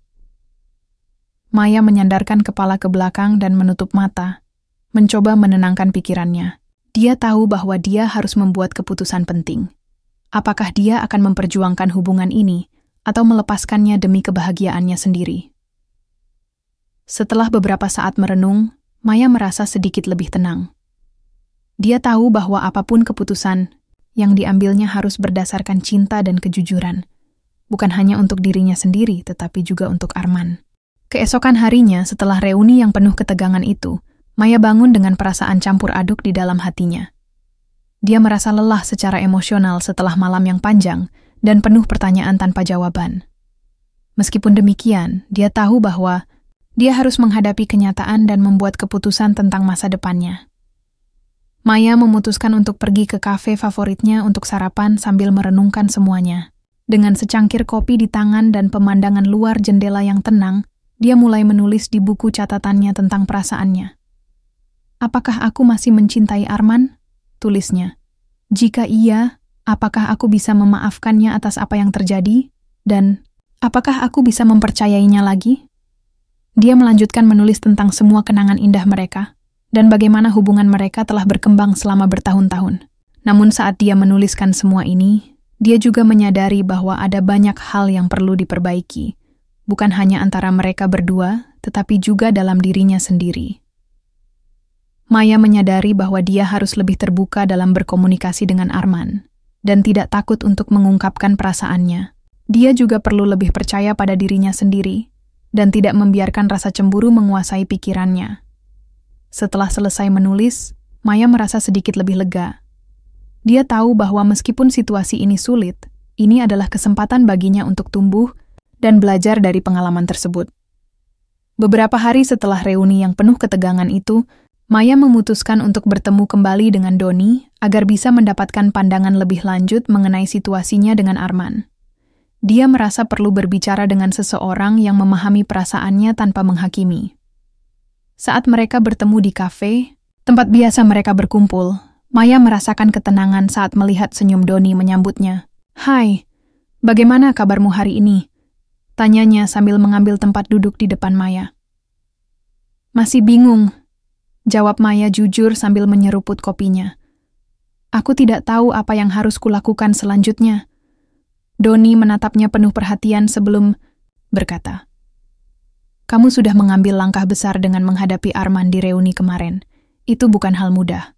Maya menyandarkan kepala ke belakang dan menutup mata, mencoba menenangkan pikirannya. Dia tahu bahwa dia harus membuat keputusan penting. Apakah dia akan memperjuangkan hubungan ini, atau melepaskannya demi kebahagiaannya sendiri. Setelah beberapa saat merenung, Maya merasa sedikit lebih tenang. Dia tahu bahwa apapun keputusan yang diambilnya harus berdasarkan cinta dan kejujuran, bukan hanya untuk dirinya sendiri, tetapi juga untuk Arman. Keesokan harinya, setelah reuni yang penuh ketegangan itu, Maya bangun dengan perasaan campur aduk di dalam hatinya. Dia merasa lelah secara emosional setelah malam yang panjang dan penuh pertanyaan tanpa jawaban. Meskipun demikian, dia tahu bahwa dia harus menghadapi kenyataan dan membuat keputusan tentang masa depannya. Maya memutuskan untuk pergi ke kafe favoritnya untuk sarapan sambil merenungkan semuanya. Dengan secangkir kopi di tangan dan pemandangan luar jendela yang tenang, dia mulai menulis di buku catatannya tentang perasaannya. "Apakah aku masih mencintai Arman?" tulisnya. "Jika iya, apakah aku bisa memaafkannya atas apa yang terjadi? Dan apakah aku bisa mempercayainya lagi?" Dia melanjutkan menulis tentang semua kenangan indah mereka dan bagaimana hubungan mereka telah berkembang selama bertahun-tahun. Namun saat dia menuliskan semua ini, dia juga menyadari bahwa ada banyak hal yang perlu diperbaiki, bukan hanya antara mereka berdua, tetapi juga dalam dirinya sendiri. Maya menyadari bahwa dia harus lebih terbuka dalam berkomunikasi dengan Arman dan tidak takut untuk mengungkapkan perasaannya. Dia juga perlu lebih percaya pada dirinya sendiri dan tidak membiarkan rasa cemburu menguasai pikirannya. Setelah selesai menulis, Maya merasa sedikit lebih lega. Dia tahu bahwa meskipun situasi ini sulit, ini adalah kesempatan baginya untuk tumbuh dan belajar dari pengalaman tersebut. Beberapa hari setelah reuni yang penuh ketegangan itu, Maya memutuskan untuk bertemu kembali dengan Doni agar bisa mendapatkan pandangan lebih lanjut mengenai situasinya dengan Arman. Dia merasa perlu berbicara dengan seseorang yang memahami perasaannya tanpa menghakimi. Saat mereka bertemu di kafe, tempat biasa mereka berkumpul, Maya merasakan ketenangan saat melihat senyum Doni menyambutnya. "Hai, bagaimana kabarmu hari ini?" tanyanya sambil mengambil tempat duduk di depan Maya. "Masih bingung," jawab Maya jujur sambil menyeruput kopinya. "Aku tidak tahu apa yang harus kulakukan selanjutnya." Doni menatapnya penuh perhatian sebelum berkata, "Kamu sudah mengambil langkah besar dengan menghadapi Arman di reuni kemarin. Itu bukan hal mudah."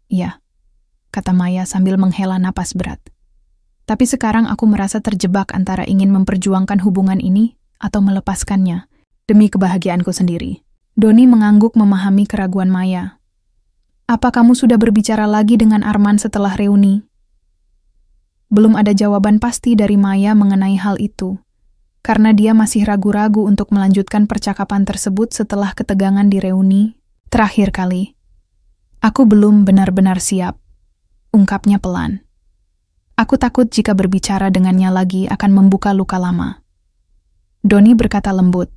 "Iya," kata Maya sambil menghela napas berat. "Tapi sekarang aku merasa terjebak antara ingin memperjuangkan hubungan ini atau melepaskannya demi kebahagiaanku sendiri." Doni mengangguk memahami keraguan Maya. "Apa kamu sudah berbicara lagi dengan Arman setelah reuni?" Belum ada jawaban pasti dari Maya mengenai hal itu, karena dia masih ragu-ragu untuk melanjutkan percakapan tersebut setelah ketegangan di reuni terakhir kali. "Aku belum benar-benar siap," ungkapnya pelan. "Aku takut jika berbicara dengannya lagi akan membuka luka lama." Doni berkata lembut,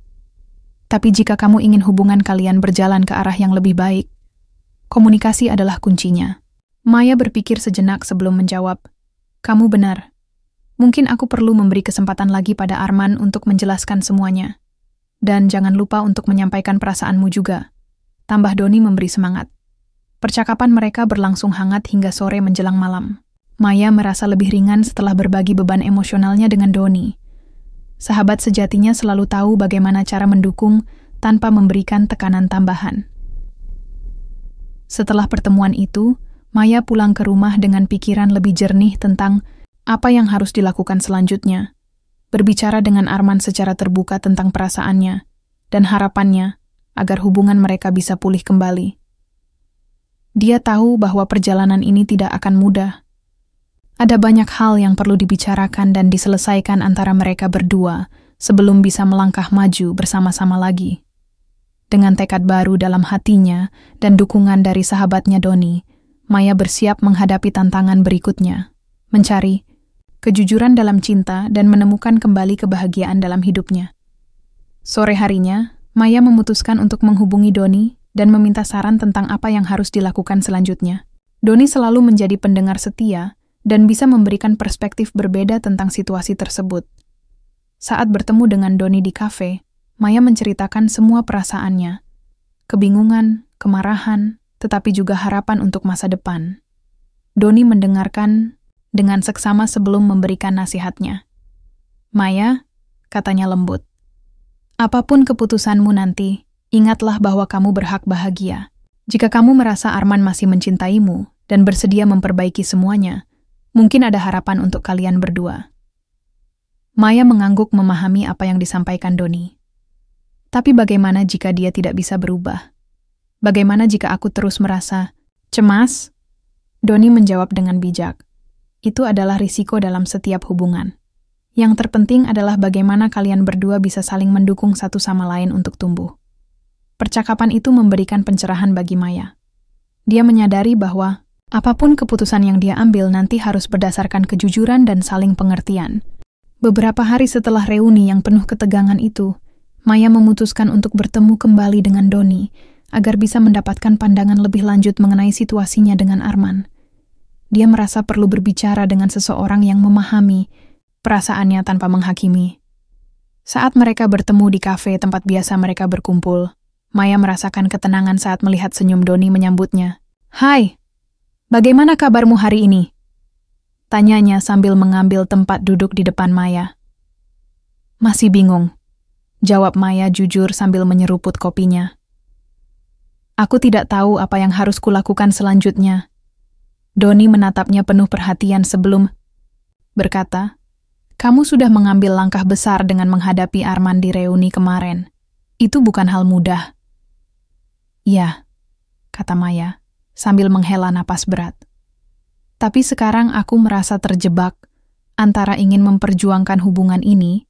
"Tapi jika kamu ingin hubungan kalian berjalan ke arah yang lebih baik, komunikasi adalah kuncinya." Maya berpikir sejenak sebelum menjawab, "Kamu benar. Mungkin aku perlu memberi kesempatan lagi pada Arman untuk menjelaskan semuanya. Dan jangan lupa untuk menyampaikan perasaanmu juga," tambah Doni memberi semangat. Percakapan mereka berlangsung hangat hingga sore menjelang malam. Maya merasa lebih ringan setelah berbagi beban emosionalnya dengan Doni. Sahabat sejatinya selalu tahu bagaimana cara mendukung tanpa memberikan tekanan tambahan. Setelah pertemuan itu, Maya pulang ke rumah dengan pikiran lebih jernih tentang apa yang harus dilakukan selanjutnya. Berbicara dengan Arman secara terbuka tentang perasaannya dan harapannya agar hubungan mereka bisa pulih kembali. Dia tahu bahwa perjalanan ini tidak akan mudah. Ada banyak hal yang perlu dibicarakan dan diselesaikan antara mereka berdua sebelum bisa melangkah maju bersama-sama lagi. Dengan tekad baru dalam hatinya dan dukungan dari sahabatnya Doni, Maya bersiap menghadapi tantangan berikutnya, mencari kejujuran dalam cinta dan menemukan kembali kebahagiaan dalam hidupnya. Sore harinya, Maya memutuskan untuk menghubungi Doni dan meminta saran tentang apa yang harus dilakukan selanjutnya. Doni selalu menjadi pendengar setia dan bisa memberikan perspektif berbeda tentang situasi tersebut. Saat bertemu dengan Doni di kafe, Maya menceritakan semua perasaannya, kebingungan, kemarahan, tetapi juga harapan untuk masa depan. Doni mendengarkan dengan seksama sebelum memberikan nasihatnya. Maya, katanya lembut. Apapun keputusanmu nanti, ingatlah bahwa kamu berhak bahagia. Jika kamu merasa Arman masih mencintaimu dan bersedia memperbaiki semuanya, mungkin ada harapan untuk kalian berdua. Maya mengangguk memahami apa yang disampaikan Doni. Tapi bagaimana jika dia tidak bisa berubah? Bagaimana jika aku terus merasa cemas? Doni menjawab dengan bijak. Itu adalah risiko dalam setiap hubungan. Yang terpenting adalah bagaimana kalian berdua bisa saling mendukung satu sama lain untuk tumbuh. Percakapan itu memberikan pencerahan bagi Maya. Dia menyadari bahwa apapun keputusan yang dia ambil nanti harus berdasarkan kejujuran dan saling pengertian. Beberapa hari setelah reuni yang penuh ketegangan itu, Maya memutuskan untuk bertemu kembali dengan Doni agar bisa mendapatkan pandangan lebih lanjut mengenai situasinya dengan Arman. Dia merasa perlu berbicara dengan seseorang yang memahami perasaannya tanpa menghakimi. Saat mereka bertemu di kafe tempat biasa mereka berkumpul, Maya merasakan ketenangan saat melihat senyum Doni menyambutnya. "Hai, bagaimana kabarmu hari ini?" Tanyanya sambil mengambil tempat duduk di depan Maya. "Masih bingung," jawab Maya jujur sambil menyeruput kopinya. "Aku tidak tahu apa yang harus kulakukan selanjutnya." Doni menatapnya penuh perhatian sebelum berkata, "Kamu sudah mengambil langkah besar dengan menghadapi Arman di reuni kemarin. Itu bukan hal mudah." "Ya," kata Maya, sambil menghela napas berat. "Tapi sekarang aku merasa terjebak antara ingin memperjuangkan hubungan ini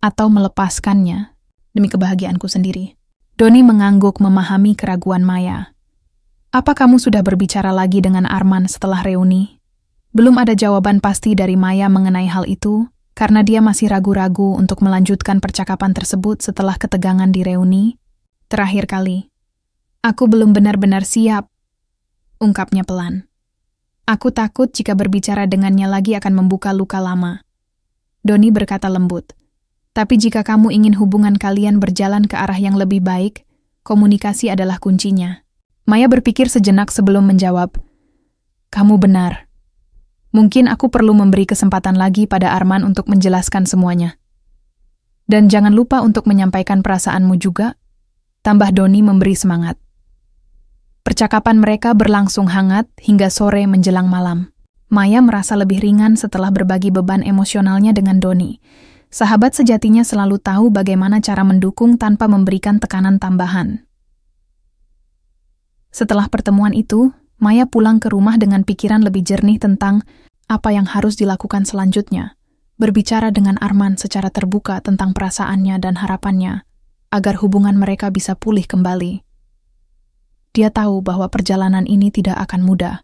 atau melepaskannya demi kebahagiaanku sendiri." Doni mengangguk memahami keraguan Maya. "Apa kamu sudah berbicara lagi dengan Arman setelah reuni?" Belum ada jawaban pasti dari Maya mengenai hal itu, karena dia masih ragu-ragu untuk melanjutkan percakapan tersebut setelah ketegangan di reuni. "Terakhir kali, aku belum benar-benar siap," ungkapnya pelan. "Aku takut jika berbicara dengannya lagi akan membuka luka lama." Doni berkata lembut, "Tapi jika kamu ingin hubungan kalian berjalan ke arah yang lebih baik, komunikasi adalah kuncinya." Maya berpikir sejenak sebelum menjawab, "Kamu benar. Mungkin aku perlu memberi kesempatan lagi pada Arman untuk menjelaskan semuanya. Dan jangan lupa untuk menyampaikan perasaanmu juga," tambah Doni memberi semangat. Percakapan mereka berlangsung hangat hingga sore menjelang malam. Maya merasa lebih ringan setelah berbagi beban emosionalnya dengan Doni. Sahabat sejatinya selalu tahu bagaimana cara mendukung tanpa memberikan tekanan tambahan. Setelah pertemuan itu, Maya pulang ke rumah dengan pikiran lebih jernih tentang apa yang harus dilakukan selanjutnya. Berbicara dengan Arman secara terbuka tentang perasaannya dan harapannya, agar hubungan mereka bisa pulih kembali. Dia tahu bahwa perjalanan ini tidak akan mudah.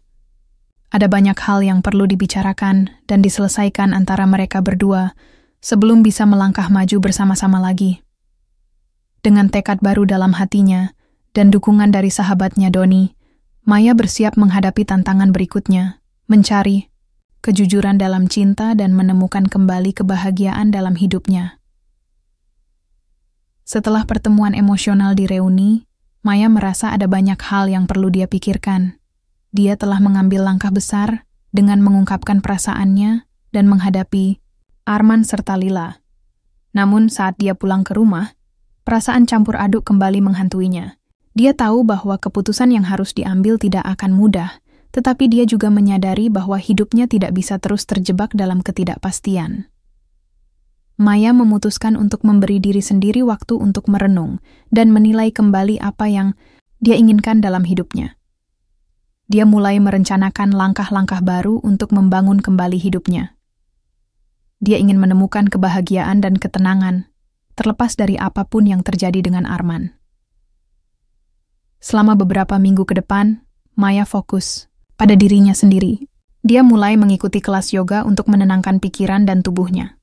Ada banyak hal yang perlu dibicarakan dan diselesaikan antara mereka berdua sebelum bisa melangkah maju bersama-sama lagi. Dengan tekad baru dalam hatinya dan dukungan dari sahabatnya Doni, Maya bersiap menghadapi tantangan berikutnya, mencari kejujuran dalam cinta dan menemukan kembali kebahagiaan dalam hidupnya. Setelah pertemuan emosional di reuni, Maya merasa ada banyak hal yang perlu dia pikirkan. Dia telah mengambil langkah besar dengan mengungkapkan perasaannya dan menghadapi Arman serta Lila. Namun saat dia pulang ke rumah, perasaan campur aduk kembali menghantuinya. Dia tahu bahwa keputusan yang harus diambil tidak akan mudah, tetapi dia juga menyadari bahwa hidupnya tidak bisa terus terjebak dalam ketidakpastian. Maya memutuskan untuk memberi diri sendiri waktu untuk merenung dan menilai kembali apa yang dia inginkan dalam hidupnya. Dia mulai merencanakan langkah-langkah baru untuk membangun kembali hidupnya. Dia ingin menemukan kebahagiaan dan ketenangan, terlepas dari apapun yang terjadi dengan Arman. Selama beberapa minggu ke depan, Maya fokus pada dirinya sendiri. Dia mulai mengikuti kelas yoga untuk menenangkan pikiran dan tubuhnya.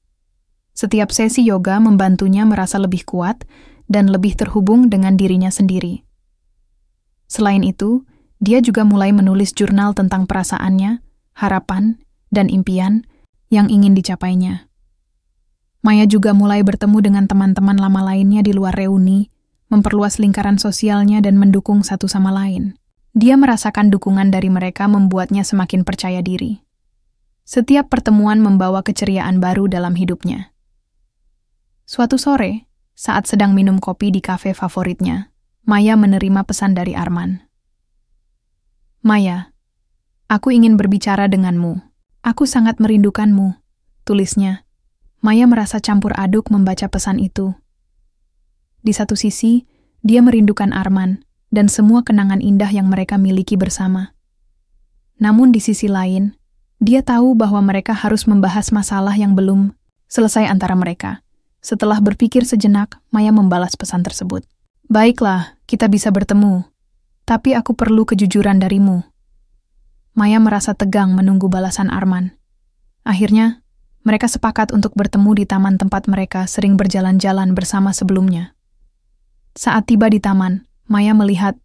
Setiap sesi yoga membantunya merasa lebih kuat dan lebih terhubung dengan dirinya sendiri. Selain itu, dia juga mulai menulis jurnal tentang perasaannya, harapan, dan impian yang ingin dicapainya. Maya juga mulai bertemu dengan teman-teman lama lainnya di luar reuni, memperluas lingkaran sosialnya dan mendukung satu sama lain. Dia merasakan dukungan dari mereka membuatnya semakin percaya diri. Setiap pertemuan membawa keceriaan baru dalam hidupnya. Suatu sore, saat sedang minum kopi di kafe favoritnya, Maya menerima pesan dari Arman. "Maya, aku ingin berbicara denganmu. Aku sangat merindukanmu," tulisnya. Maya merasa campur aduk membaca pesan itu. Di satu sisi, dia merindukan Arman dan semua kenangan indah yang mereka miliki bersama. Namun di sisi lain, dia tahu bahwa mereka harus membahas masalah yang belum selesai antara mereka. Setelah berpikir sejenak, Maya membalas pesan tersebut. "Baiklah, kita bisa bertemu. Tapi aku perlu kejujuran darimu." Maya merasa tegang menunggu balasan Arman. Akhirnya, mereka sepakat untuk bertemu di taman tempat mereka sering berjalan-jalan bersama sebelumnya. Saat tiba di taman, Maya melihat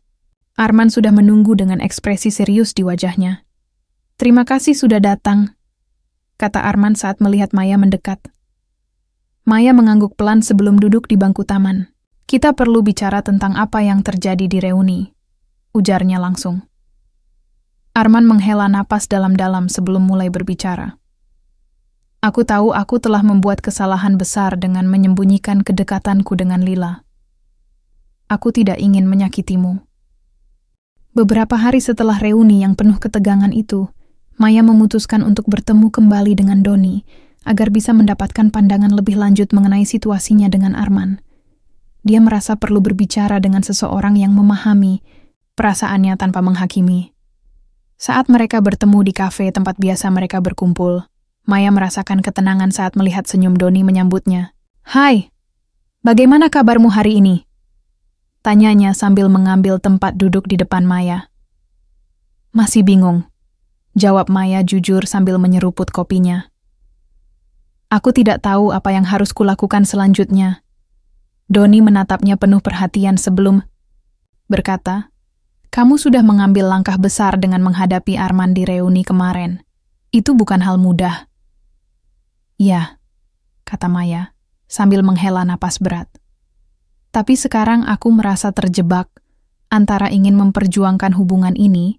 Arman sudah menunggu dengan ekspresi serius di wajahnya. "Terima kasih sudah datang," kata Arman saat melihat Maya mendekat. Maya mengangguk pelan sebelum duduk di bangku taman. "Kita perlu bicara tentang apa yang terjadi di reuni," ujarnya langsung. Arman menghela napas dalam-dalam sebelum mulai berbicara. "Aku tahu aku telah membuat kesalahan besar dengan menyembunyikan kedekatanku dengan Lila. Aku tidak ingin menyakitimu." Beberapa hari setelah reuni yang penuh ketegangan itu, Maya memutuskan untuk bertemu kembali dengan Doni agar bisa mendapatkan pandangan lebih lanjut mengenai situasinya dengan Arman. Dia merasa perlu berbicara dengan seseorang yang memahami perasaannya tanpa menghakimi. Saat mereka bertemu di kafe tempat biasa mereka berkumpul, Maya merasakan ketenangan saat melihat senyum Doni menyambutnya. "Hai, bagaimana kabarmu hari ini?" tanyanya sambil mengambil tempat duduk di depan Maya. "Masih bingung," jawab Maya jujur sambil menyeruput kopinya. "Aku tidak tahu apa yang harus kulakukan selanjutnya." Doni menatapnya penuh perhatian sebelum berkata, "Kamu sudah mengambil langkah besar dengan menghadapi Arman di reuni kemarin. Itu bukan hal mudah." "Ya," kata Maya, sambil menghela napas berat. "Tapi sekarang aku merasa terjebak antara ingin memperjuangkan hubungan ini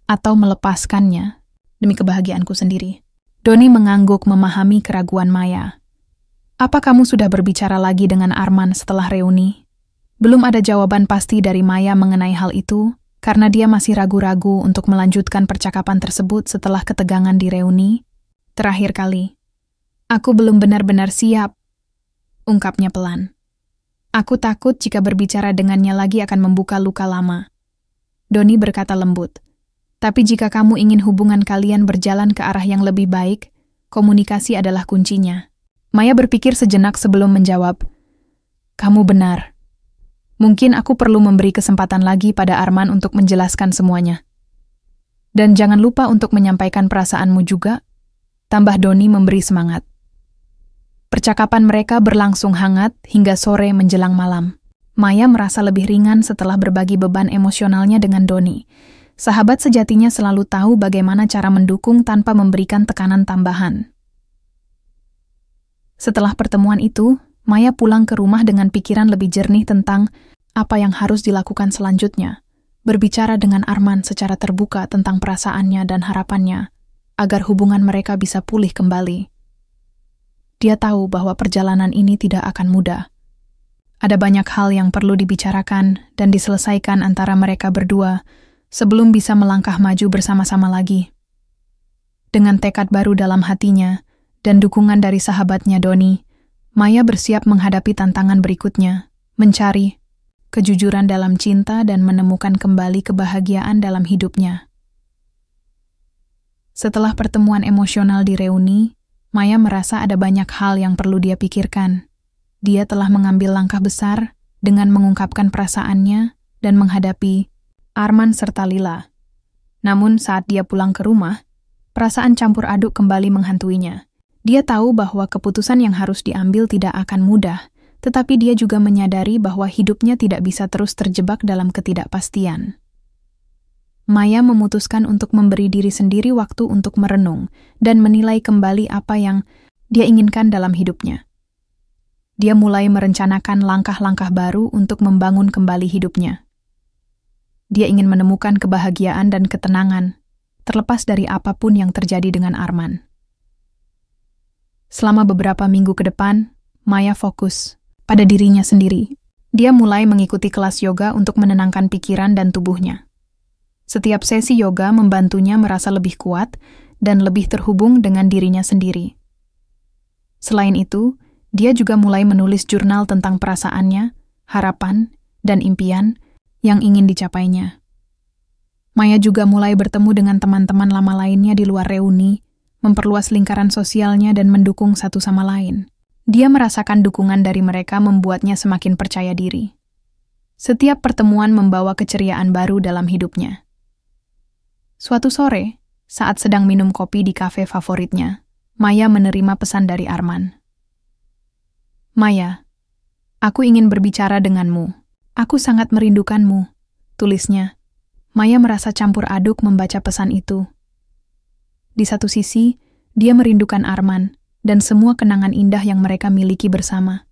atau melepaskannya demi kebahagiaanku sendiri." Doni mengangguk memahami keraguan Maya. "Apa kamu sudah berbicara lagi dengan Arman setelah reuni?" Belum ada jawaban pasti dari Maya mengenai hal itu, karena dia masih ragu-ragu untuk melanjutkan percakapan tersebut setelah ketegangan di reuni. "Terakhir kali, aku belum benar-benar siap," ungkapnya pelan. "Aku takut jika berbicara dengannya lagi akan membuka luka lama." Doni berkata lembut, "Tapi jika kamu ingin hubungan kalian berjalan ke arah yang lebih baik, komunikasi adalah kuncinya." Maya berpikir sejenak sebelum menjawab, "Kamu benar. Mungkin aku perlu memberi kesempatan lagi pada Arman untuk menjelaskan semuanya. Dan jangan lupa untuk menyampaikan perasaanmu juga," tambah Doni memberi semangat. Percakapan mereka berlangsung hangat hingga sore menjelang malam. Maya merasa lebih ringan setelah berbagi beban emosionalnya dengan Doni. Sahabat sejatinya selalu tahu bagaimana cara mendukung tanpa memberikan tekanan tambahan. Setelah pertemuan itu, Maya pulang ke rumah dengan pikiran lebih jernih tentang apa yang harus dilakukan selanjutnya. Berbicara dengan Arman secara terbuka tentang perasaannya dan harapannya, agar hubungan mereka bisa pulih kembali. Dia tahu bahwa perjalanan ini tidak akan mudah. Ada banyak hal yang perlu dibicarakan dan diselesaikan antara mereka berdua sebelum bisa melangkah maju bersama-sama lagi. Dengan tekad baru dalam hatinya dan dukungan dari sahabatnya Doni, Maya bersiap menghadapi tantangan berikutnya, mencari kejujuran dalam cinta dan menemukan kembali kebahagiaan dalam hidupnya. Setelah pertemuan emosional di reuni, Maya merasa ada banyak hal yang perlu dia pikirkan. Dia telah mengambil langkah besar dengan mengungkapkan perasaannya dan menghadapi Arman serta Lila. Namun saat dia pulang ke rumah, perasaan campur aduk kembali menghantuinya. Dia tahu bahwa keputusan yang harus diambil tidak akan mudah, tetapi dia juga menyadari bahwa hidupnya tidak bisa terus terjebak dalam ketidakpastian. Maya memutuskan untuk memberi diri sendiri waktu untuk merenung dan menilai kembali apa yang dia inginkan dalam hidupnya. Dia mulai merencanakan langkah-langkah baru untuk membangun kembali hidupnya. Dia ingin menemukan kebahagiaan dan ketenangan, terlepas dari apapun yang terjadi dengan Arman. Selama beberapa minggu ke depan, Maya fokus pada dirinya sendiri. Dia mulai mengikuti kelas yoga untuk menenangkan pikiran dan tubuhnya. Setiap sesi yoga membantunya merasa lebih kuat dan lebih terhubung dengan dirinya sendiri. Selain itu, dia juga mulai menulis jurnal tentang perasaannya, harapan, dan impian yang ingin dicapainya. Maya juga mulai bertemu dengan teman-teman lama lainnya di luar reuni, memperluas lingkaran sosialnya dan mendukung satu sama lain. Dia merasakan dukungan dari mereka membuatnya semakin percaya diri. Setiap pertemuan membawa keceriaan baru dalam hidupnya. Suatu sore, saat sedang minum kopi di kafe favoritnya, Maya menerima pesan dari Arman. "Maya, aku ingin berbicara denganmu. Aku sangat merindukanmu," tulisnya. Maya merasa campur aduk membaca pesan itu. Di satu sisi, dia merindukan Arman dan semua kenangan indah yang mereka miliki bersama.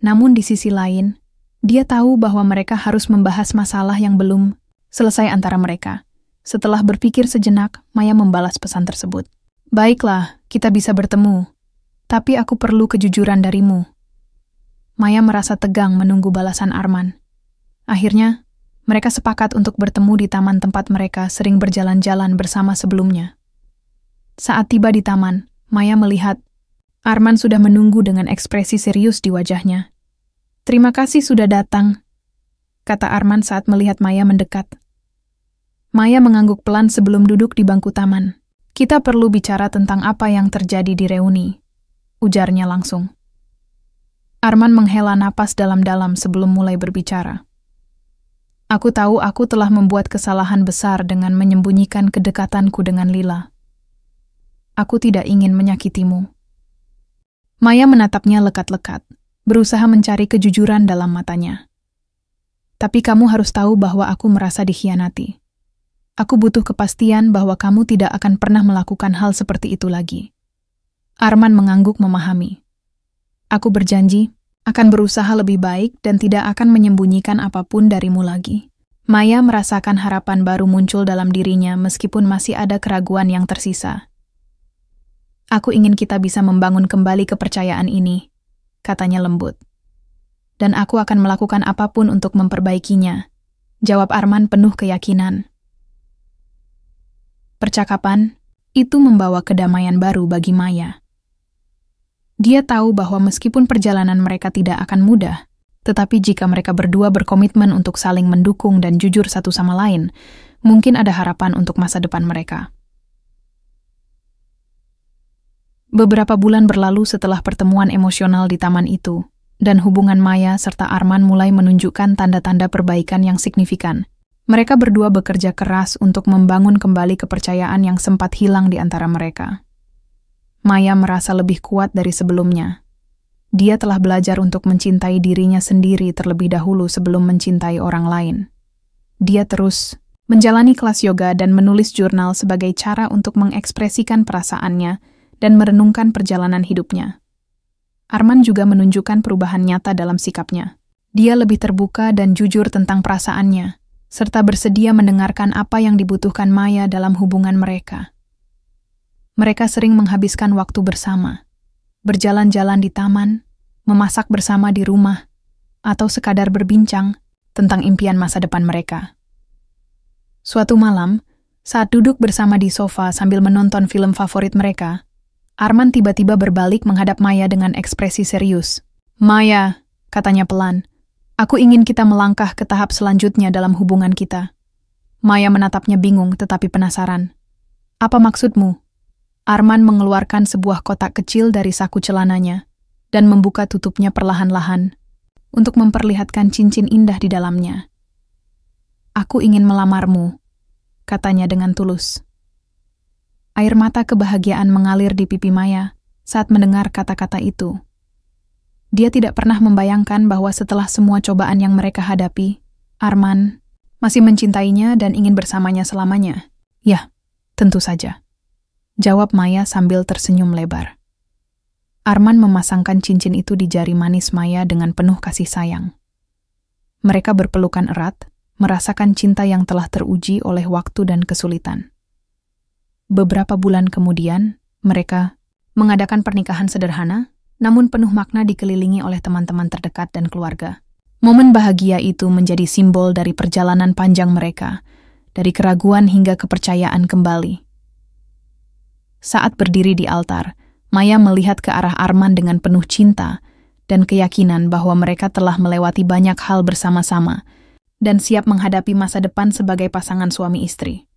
Namun di sisi lain, dia tahu bahwa mereka harus membahas masalah yang belum selesai antara mereka. Setelah berpikir sejenak, Maya membalas pesan tersebut. "Baiklah, kita bisa bertemu. Tapi aku perlu kejujuran darimu." Maya merasa tegang menunggu balasan Arman. Akhirnya, mereka sepakat untuk bertemu di taman tempat mereka sering berjalan-jalan bersama sebelumnya. Saat tiba di taman, Maya melihat Arman sudah menunggu dengan ekspresi serius di wajahnya. "Terima kasih sudah datang," kata Arman saat melihat Maya mendekat. Maya mengangguk pelan sebelum duduk di bangku taman. "Kita perlu bicara tentang apa yang terjadi di reuni," ujarnya langsung. Arman menghela napas dalam-dalam sebelum mulai berbicara. "Aku tahu aku telah membuat kesalahan besar dengan menyembunyikan kedekatanku dengan Lila. Aku tidak ingin menyakitimu." Maya menatapnya lekat-lekat, berusaha mencari kejujuran dalam matanya. "Tapi kamu harus tahu bahwa aku merasa dikhianati. Aku butuh kepastian bahwa kamu tidak akan pernah melakukan hal seperti itu lagi." Arman mengangguk memahami. "Aku berjanji akan berusaha lebih baik dan tidak akan menyembunyikan apapun darimu lagi." Maya merasakan harapan baru muncul dalam dirinya meskipun masih ada keraguan yang tersisa. "Aku ingin kita bisa membangun kembali kepercayaan ini," katanya lembut. "Dan aku akan melakukan apapun untuk memperbaikinya," jawab Arman penuh keyakinan. Percakapan itu membawa kedamaian baru bagi Maya. Dia tahu bahwa meskipun perjalanan mereka tidak akan mudah, tetapi jika mereka berdua berkomitmen untuk saling mendukung dan jujur satu sama lain, mungkin ada harapan untuk masa depan mereka. Beberapa bulan berlalu setelah pertemuan emosional di taman itu, dan hubungan Maya serta Arman mulai menunjukkan tanda-tanda perbaikan yang signifikan. Mereka berdua bekerja keras untuk membangun kembali kepercayaan yang sempat hilang di antara mereka. Maya merasa lebih kuat dari sebelumnya. Dia telah belajar untuk mencintai dirinya sendiri terlebih dahulu sebelum mencintai orang lain. Dia terus menjalani kelas yoga dan menulis jurnal sebagai cara untuk mengekspresikan perasaannya dan merenungkan perjalanan hidupnya. Arman juga menunjukkan perubahan nyata dalam sikapnya. Dia lebih terbuka dan jujur tentang perasaannya, serta bersedia mendengarkan apa yang dibutuhkan Maya dalam hubungan mereka. Mereka sering menghabiskan waktu bersama, berjalan-jalan di taman, memasak bersama di rumah, atau sekadar berbincang tentang impian masa depan mereka. Suatu malam, saat duduk bersama di sofa sambil menonton film favorit mereka, Arman tiba-tiba berbalik menghadap Maya dengan ekspresi serius. "Maya," katanya pelan, "aku ingin kita melangkah ke tahap selanjutnya dalam hubungan kita." Maya menatapnya bingung tetapi penasaran. "Apa maksudmu?" Arman mengeluarkan sebuah kotak kecil dari saku celananya dan membuka tutupnya perlahan-lahan untuk memperlihatkan cincin indah di dalamnya. "Aku ingin melamarmu," katanya dengan tulus. Air mata kebahagiaan mengalir di pipi Maya saat mendengar kata-kata itu. Dia tidak pernah membayangkan bahwa setelah semua cobaan yang mereka hadapi, Arman masih mencintainya dan ingin bersamanya selamanya. "Ya, tentu saja," jawab Maya sambil tersenyum lebar. Arman memasangkan cincin itu di jari manis Maya dengan penuh kasih sayang. Mereka berpelukan erat, merasakan cinta yang telah teruji oleh waktu dan kesulitan. Beberapa bulan kemudian, mereka mengadakan pernikahan sederhana namun penuh makna dikelilingi oleh teman-teman terdekat dan keluarga. Momen bahagia itu menjadi simbol dari perjalanan panjang mereka, dari keraguan hingga kepercayaan kembali. Saat berdiri di altar, Maya melihat ke arah Arman dengan penuh cinta dan keyakinan bahwa mereka telah melewati banyak hal bersama-sama dan siap menghadapi masa depan sebagai pasangan suami istri.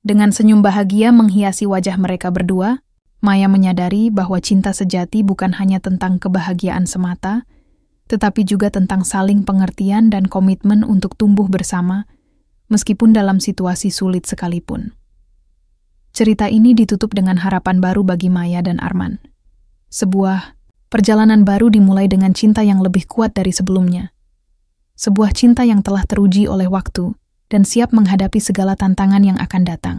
Dengan senyum bahagia menghiasi wajah mereka berdua, Maya menyadari bahwa cinta sejati bukan hanya tentang kebahagiaan semata, tetapi juga tentang saling pengertian dan komitmen untuk tumbuh bersama, meskipun dalam situasi sulit sekalipun. Cerita ini ditutup dengan harapan baru bagi Maya dan Arman. Sebuah perjalanan baru dimulai dengan cinta yang lebih kuat dari sebelumnya. Sebuah cinta yang telah teruji oleh waktu dan siap menghadapi segala tantangan yang akan datang.